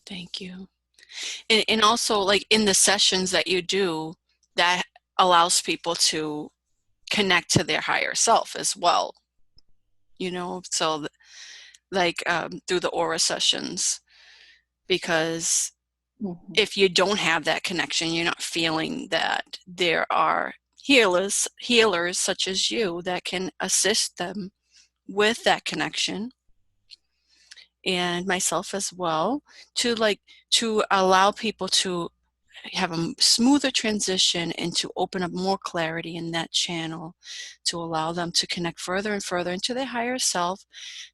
Thank you. And also, like in the sessions that you do, that allows people to connect to their higher self as well. So like through the aura sessions, because Mm-hmm. if you don't have that connection, you're not feeling that there are healers such as you that can assist them with that connection, and myself as well, to allow people to have a smoother transition and to open up more clarity in that channel, to allow them to connect further and further into their higher self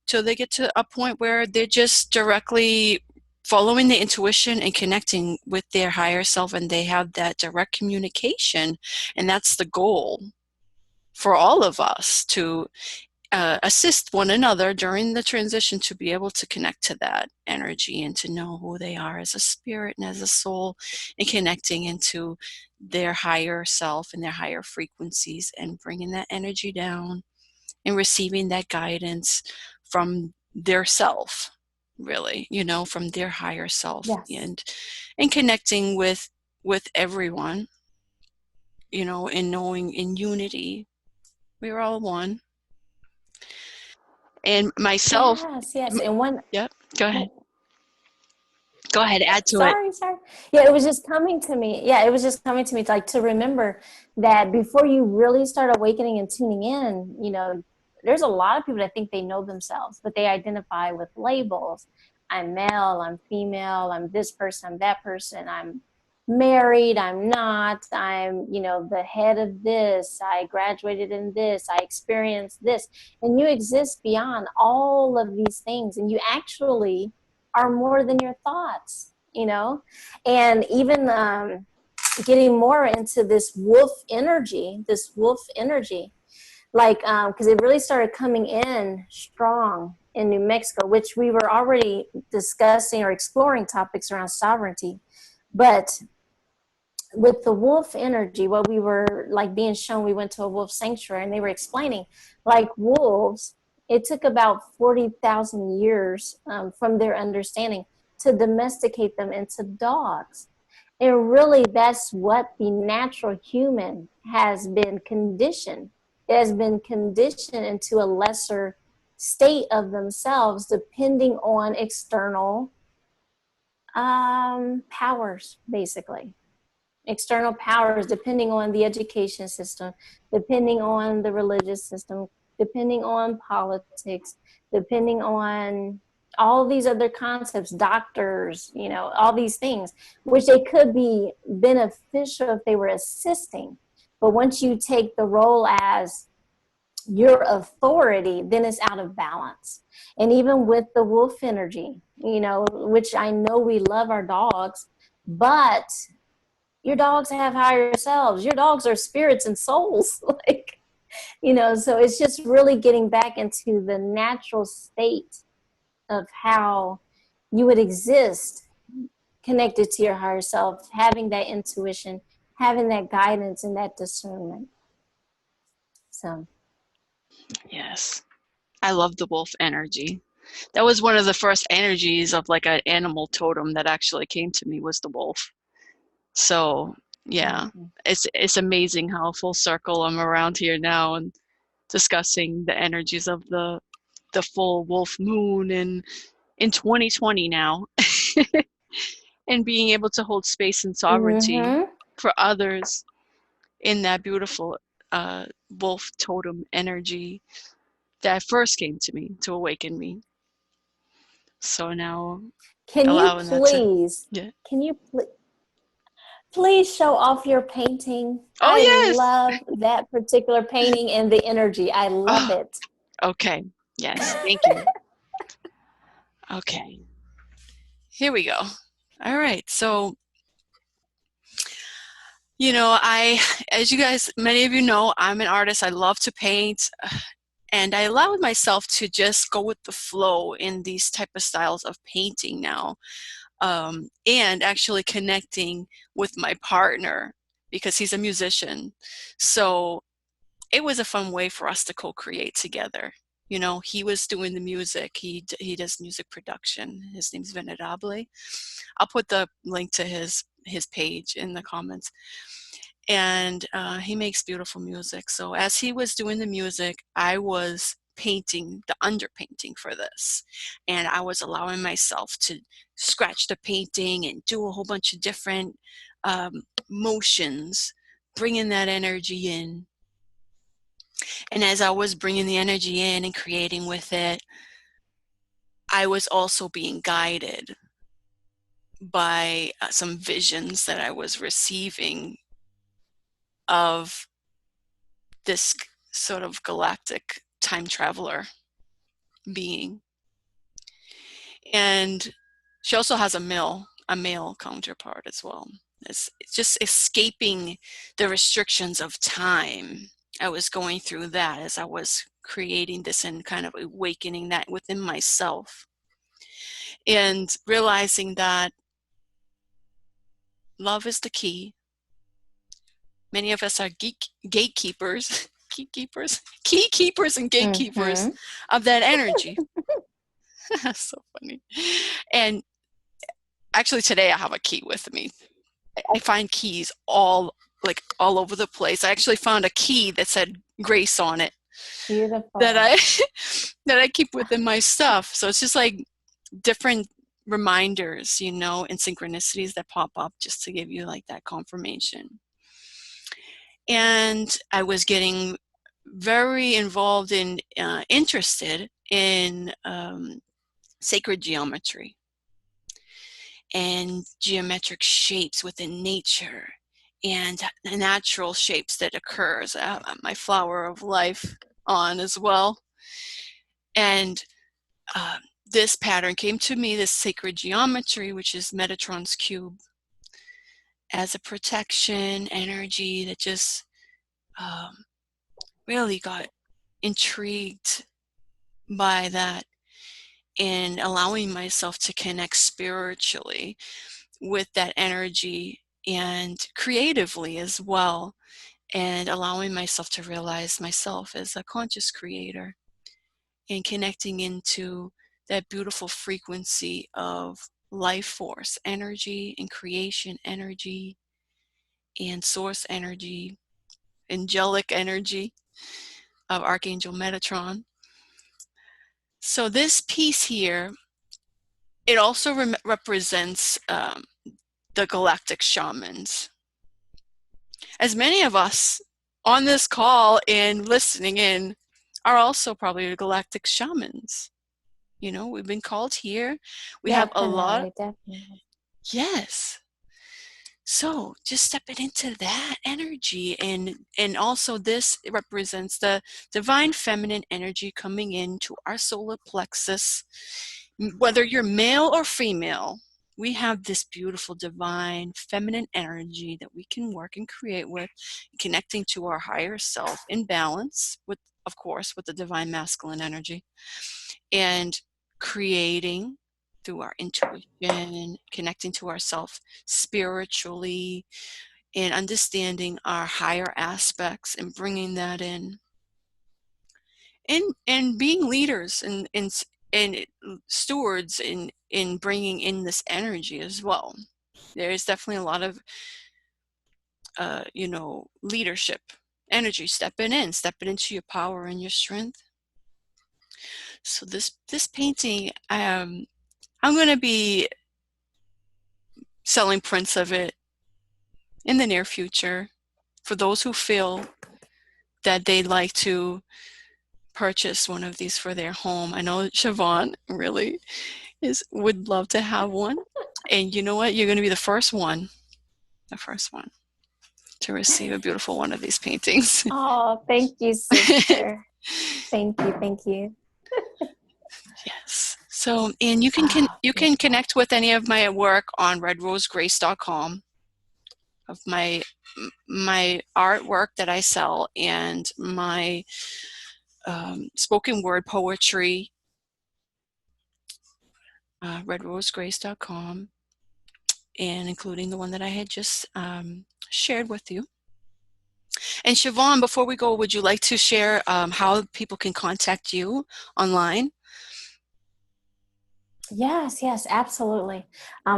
till they get to a point where they're just directly following the intuition and connecting with their higher self, and they have that direct communication. And that's the goal for all of us, to assist one another during the transition, to be able to connect to that energy and to know who they are as a spirit and as a soul, and connecting into their higher self and their higher frequencies, and bringing that energy down and receiving that guidance from their self, really, from their higher self, Yes. and connecting with everyone, and knowing in unity we're all one. And myself. Yes, yes. And one, Yep, go ahead, add to it. sorry. Yeah, it was just coming to me. Yeah, it was just coming to me, like to remember that before you really start awakening and tuning in, there's a lot of people that think they know themselves, but they identify with labels. I'm male, I'm female, I'm this person, I'm that person, I'm married, I'm not, I'm, the head of this, I graduated in this, I experienced this. And you exist beyond all of these things. And you actually are more than your thoughts. And even getting more into this wolf energy, like because it really started coming in strong in New Mexico, which we were already discussing or exploring topics around sovereignty. But with the wolf energy, what we were like being shown, we went to a wolf sanctuary and they were explaining, like, wolves, it took about 40,000 years from their understanding to domesticate them into dogs. And really, that's what the natural human has been conditioned. It has been conditioned into a lesser state of themselves, depending on external powers, basically. External powers, depending on the education system, depending on the religious system, depending on politics, depending on all these other concepts, doctors, all these things, which they could be beneficial if they were assisting. But once you take the role as your authority, then it's out of balance. And even with the wolf energy, which I know we love our dogs, but your dogs have higher selves. Your dogs are spirits and souls. So it's just really getting back into the natural state of how you would exist connected to your higher self, having that intuition, having that guidance and that discernment. So, Yes, I love the wolf energy. That was one of the first energies of like an animal totem that actually came to me, was the wolf. So yeah, mm-hmm. it's amazing how full circle I'm around here now and discussing the energies of the full wolf moon in 2020 now, and being able to hold space and sovereignty Mm-hmm. for others. in that beautiful wolf totem energy that first came to me to awaken me. So now Can you allowing that to, please, yeah. can you please show off your painting? Oh, I yes. love that particular painting and the energy. I love Oh, it. okay. Yes. Thank you. Okay. Here we go. All right. So, as you guys, many of you know, I'm an artist. I love to paint. And I allowed myself to just go with the flow in these type of styles of painting now. And actually connecting with my partner because he's a musician. So it was a fun way for us to co-create together. He was doing the music. He does music production. His name's Venerable. I'll put the link to his page in the comments. And he makes beautiful music. So as he was doing the music, I was painting the underpainting for this. And I was allowing myself to scratch the painting and do a whole bunch of different motions, bringing that energy in. And as I was bringing the energy in and creating with it, I was also being guided by some visions that I was receiving of this sort of galactic time traveler being. And she also has a male counterpart as well. It's just escaping the restrictions of time. I was going through that as I was creating this and kind of awakening that within myself. And realizing that love is the key. Many of us are gatekeepers, key keepers and gatekeepers Mm-hmm. of that energy. So funny. And actually today I have a key with me. I find keys all over the place. I actually found a key that said Grace on it that Beautiful. I that I keep within my stuff. So it's just like different reminders, and synchronicities that pop up just to give you like that confirmation. And I was getting very involved in interested in sacred geometry and geometric shapes within nature and the natural shapes that occurs. My flower of life on as well. And this pattern came to me, this sacred geometry, which is Metatron's cube, as a protection energy that just really got intrigued by that and allowing myself to connect spiritually with that energy and creatively as well, and allowing myself to realize myself as a conscious creator and connecting into that beautiful frequency of life force energy and creation energy and source energy, angelic energy of Archangel Metatron. So this piece here, it also represents the galactic shamans. As many of us on this call and listening in are also probably galactic shamans. We've been called here. We have a lot. Definitely, definitely. Yes. So just stepping into that energy, and also this represents the divine feminine energy coming into our solar plexus. Whether you're male or female, we have this beautiful divine feminine energy that we can work and create with, connecting to our higher self in balance with, of course, with the divine masculine energy, and creating through our intuition, connecting to ourself spiritually, and understanding our higher aspects and bringing that in. And being leaders and stewards in bringing in this energy as well. There is definitely a lot of leadership energy, stepping into your power and your strength. So this painting, I'm going to be selling prints of it in the near future. for those who feel that they'd like to purchase one of these for their home. I know Siobhan really would love to have one. And you know what? You're going to be the first one to receive a beautiful one of these paintings. Oh, thank you, sister. Thank you. Thank you. Yes. So, and you can connect with any of my work on redrosegrace.com of my artwork that I sell and my spoken word poetry, redrosegrace.com, and including the one that I had just shared with you. And Siobhan, before we go, would you like to share how people can contact you online? Yes, yes, absolutely.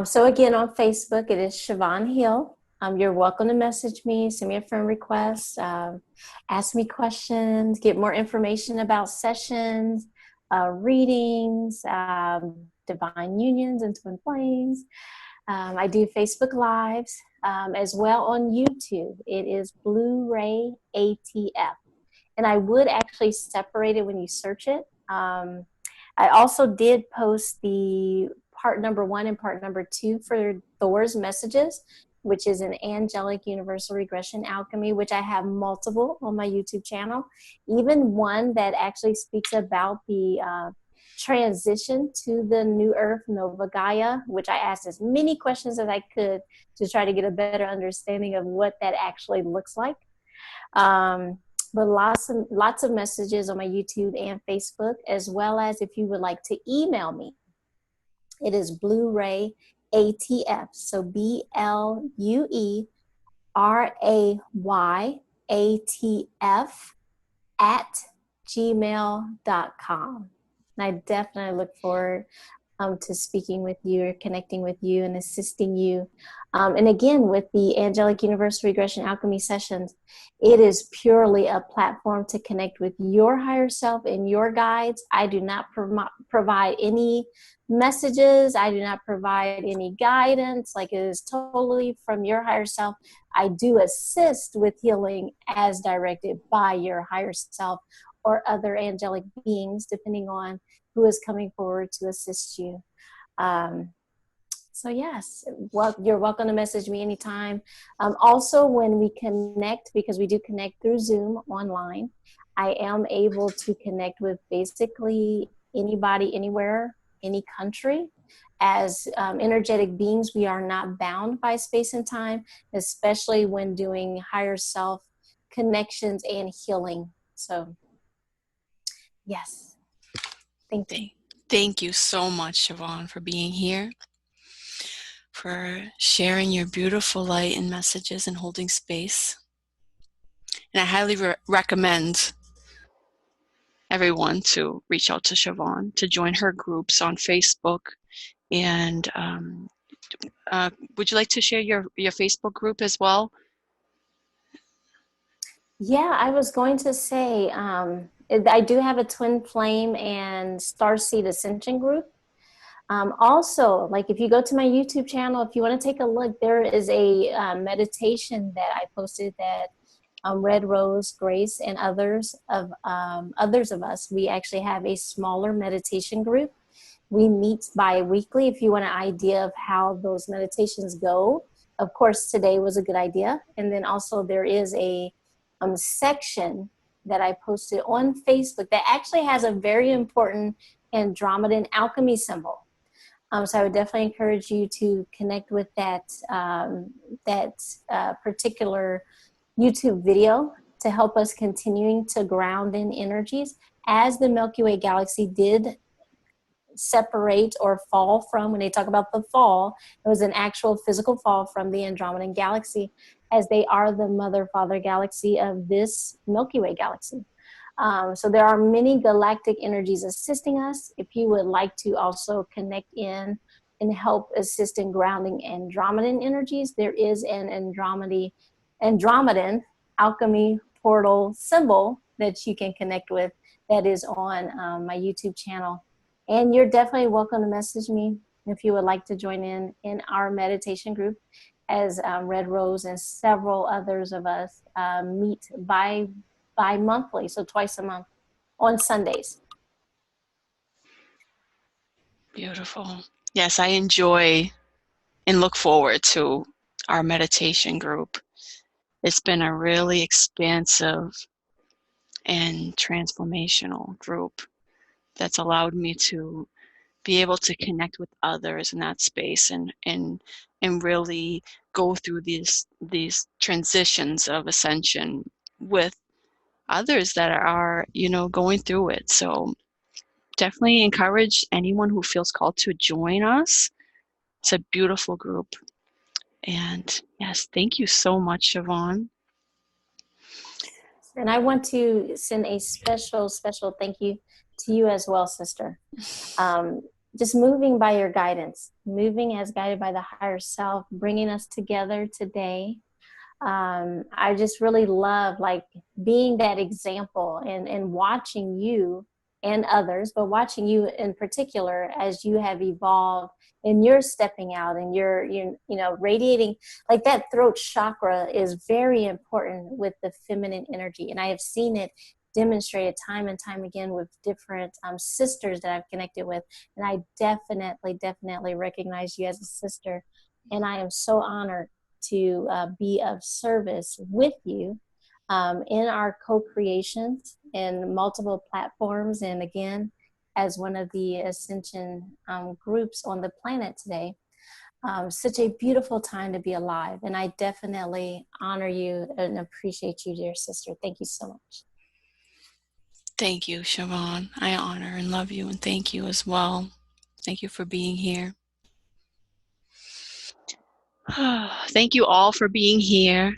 So again, on Facebook, it is Siobhan Hill. You're welcome to message me, send me a friend request, ask me questions, get more information about sessions, readings, divine unions and twin flames. I do Facebook Lives as well on YouTube. It is Blu-ray ATF. And I would actually separate it when you search it. I also did post the part number 1 and part number 2 for Thor's messages, which is an angelic universal regression alchemy, which I have multiple on my YouTube channel. Even one that actually speaks about the transition to the new earth, Nova Gaia, which I asked as many questions as I could to try to get a better understanding of what that actually looks like. But lots of messages on my YouTube and Facebook, as well as if you would like to email me. It is Blu-ray ATF. So BLUERAY ATF at gmail.com. And I definitely look forward to speaking with you or connecting with you and assisting you. And again, with the Angelic Universal Regression Alchemy sessions, it is purely a platform to connect with your higher self and your guides. I do not provide any messages. I do not provide any guidance. Like, it is totally from your higher self. I do assist with healing as directed by your higher self or other angelic beings, depending on who is coming forward to assist you. So yes, well, you're welcome to message me anytime. Also, when we connect, because we do connect through Zoom online, I am able to connect with basically anybody, anywhere, any country. As energetic beings, we are not bound by space and time, especially when doing higher self connections and healing. So yes, thank you. Thank you so much, Siobhan, for being here, for sharing your beautiful light and messages and holding space. And I highly recommend everyone to reach out to Siobhan, to join her groups on Facebook. And would you like to share your Facebook group as well? Yeah, I was going to say, I do have a twin flame and starseed ascension group. Also, like, if you go to my YouTube channel, if you want to take a look, there is a meditation that I posted that Red Rose Grace and others of us, we actually have a smaller meditation group. We meet bi-weekly. If you want an idea of how those meditations go, of course, today was a good idea. And then also there is a section that I posted on Facebook that actually has a very important Andromedan alchemy symbol. So I would definitely encourage you to connect with that particular YouTube video to help us continuing to ground in energies, as the Milky Way galaxy did separate or fall from. When they talk about the fall, it was an actual physical fall from the Andromedan galaxy, as they are the mother father galaxy of this Milky Way galaxy. So there are many galactic energies assisting us. If you would like to also connect in and help assist in grounding Andromedan energies, there is an Andromedan alchemy portal symbol that you can connect with that is on my YouTube channel. And you're definitely welcome to message me if you would like to join in our meditation group. as Red Rose and several others of us meet bi-monthly, so twice a month on Sundays. Beautiful. Yes, I enjoy and look forward to our meditation group. It's been a really expansive and transformational group that's allowed me to be able to connect with others in that space and really go through these transitions of ascension with others that are, going through it. So definitely encourage anyone who feels called to join us. It's a beautiful group. And yes, thank you so much, Siobhan. And I want to send a special, special thank you to you as well, sister. Um, just moving by your guidance, moving as guided by the higher self, bringing us together today. I just really love like being that example and watching you and others, but watching you in particular as you have evolved and you're stepping out and you're radiating. Like that throat chakra is very important with the feminine energy, and I have seen it demonstrated time and time again with different sisters that I've connected with, and I definitely recognize you as a sister, and I am so honored to be of service with you in our co-creations in multiple platforms. And again, as one of the Ascension groups on the planet today, such a beautiful time to be alive. And I definitely honor you and appreciate you, dear sister. Thank you so much. Thank you, Siobhan. I honor and love you and thank you as well. Thank you for being here. Thank you all for being here.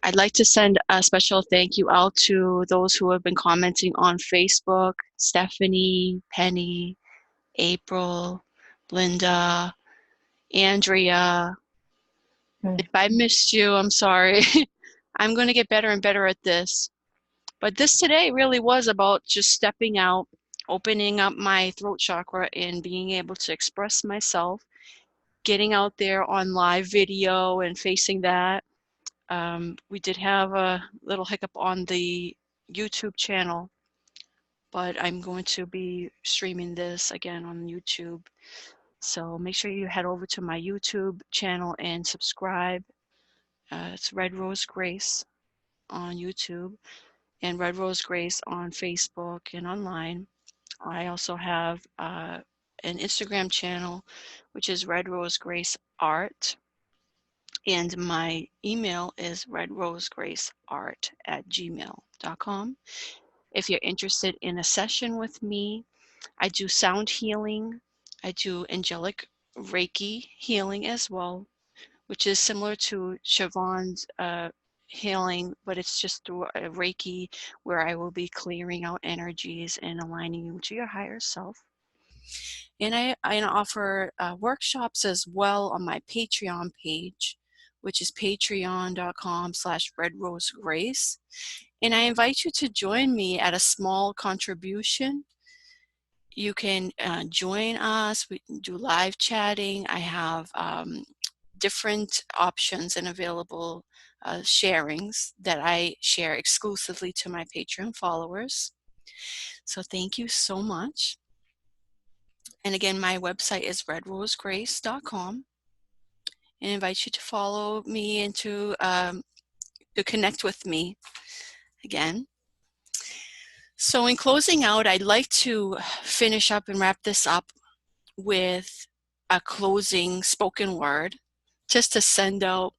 I'd like to send a special thank you out to those who have been commenting on Facebook: Stephanie, Penny, April, Linda, Andrea. If I missed you, I'm sorry. I'm going to get better and better at this. But this today really was about just stepping out, opening up my throat chakra and being able to express myself, getting out there on live video and facing that. We did have a little hiccup on the YouTube channel, but I'm going to be streaming this again on YouTube. So make sure you head over to my YouTube channel and subscribe. It's Red Rose Grace on YouTube and Red Rose Grace on Facebook and online. I also have an Instagram channel, which is Red Rose Grace Art. And my email is redrosegraceart@gmail.com. If you're interested in a session with me, I do sound healing. I do angelic Reiki healing as well, which is similar to Siobhan's healing, but it's just through a Reiki where I will be clearing out energies and aligning you to your higher self. And I offer workshops as well on my Patreon page, which is patreon.com/redrosegrace. And I invite you to join me at a small contribution. You can join us. We do live chatting. I have different options and available sharings that I share exclusively to my Patreon followers. So thank you so much. And again, my website is redrosegrace.com, and I invite you to follow me and to connect with me again. So in closing out, I'd like to finish up and wrap this up with a closing spoken word, just to send out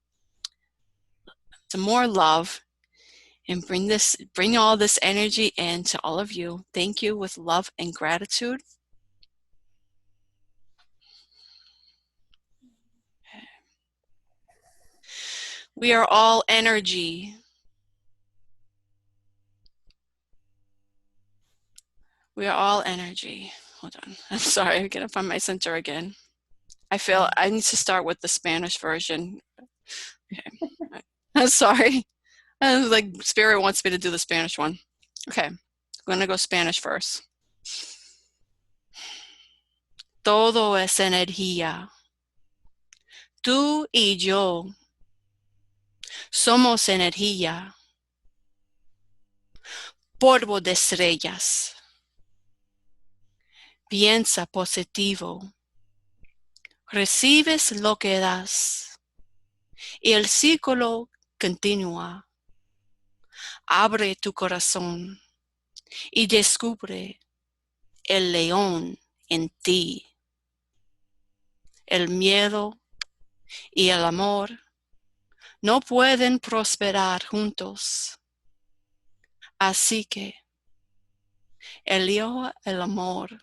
some more love and bring all this energy in to all of you. Thank you with love and gratitude. We are all energy. We are all energy. Hold on. I'm sorry. I'm going to find my center again. I feel I need to start with the Spanish version. Okay. I'm sorry. Like Spirit wants me to do the Spanish one. Okay. I'm going to go Spanish first. Todo es energía. Tú y yo somos energía, polvo de estrellas. Piensa positivo. Recibes lo que das y el ciclo continúa. Abre tu corazón y descubre el león en ti. El miedo y el amor no pueden prosperar juntos. Así que elijo el amor.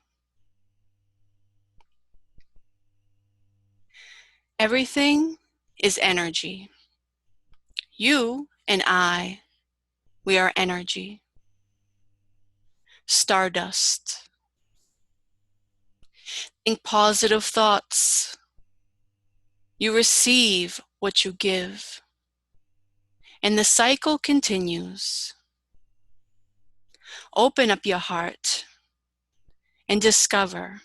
Everything is energy. You and I, we are energy. Stardust. Think positive thoughts. You receive what you give. And the cycle continues. Open up your heart and discover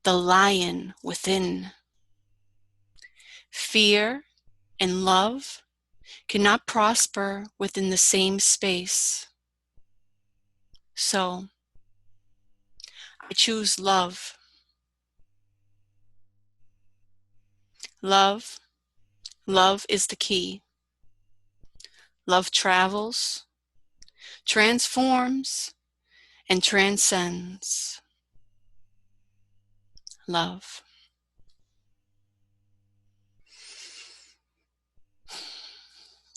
the lion within. Fear and love cannot prosper within the same space. So, I choose love. Love, love is the key. Love travels, transforms, and transcends. Love.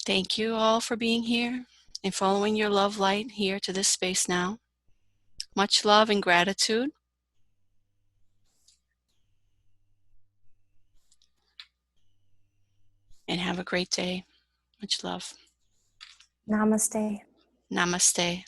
Thank you all for being here and following your love light here to this space now. Much love and gratitude. And have a great day. Much love. Namaste. Namaste.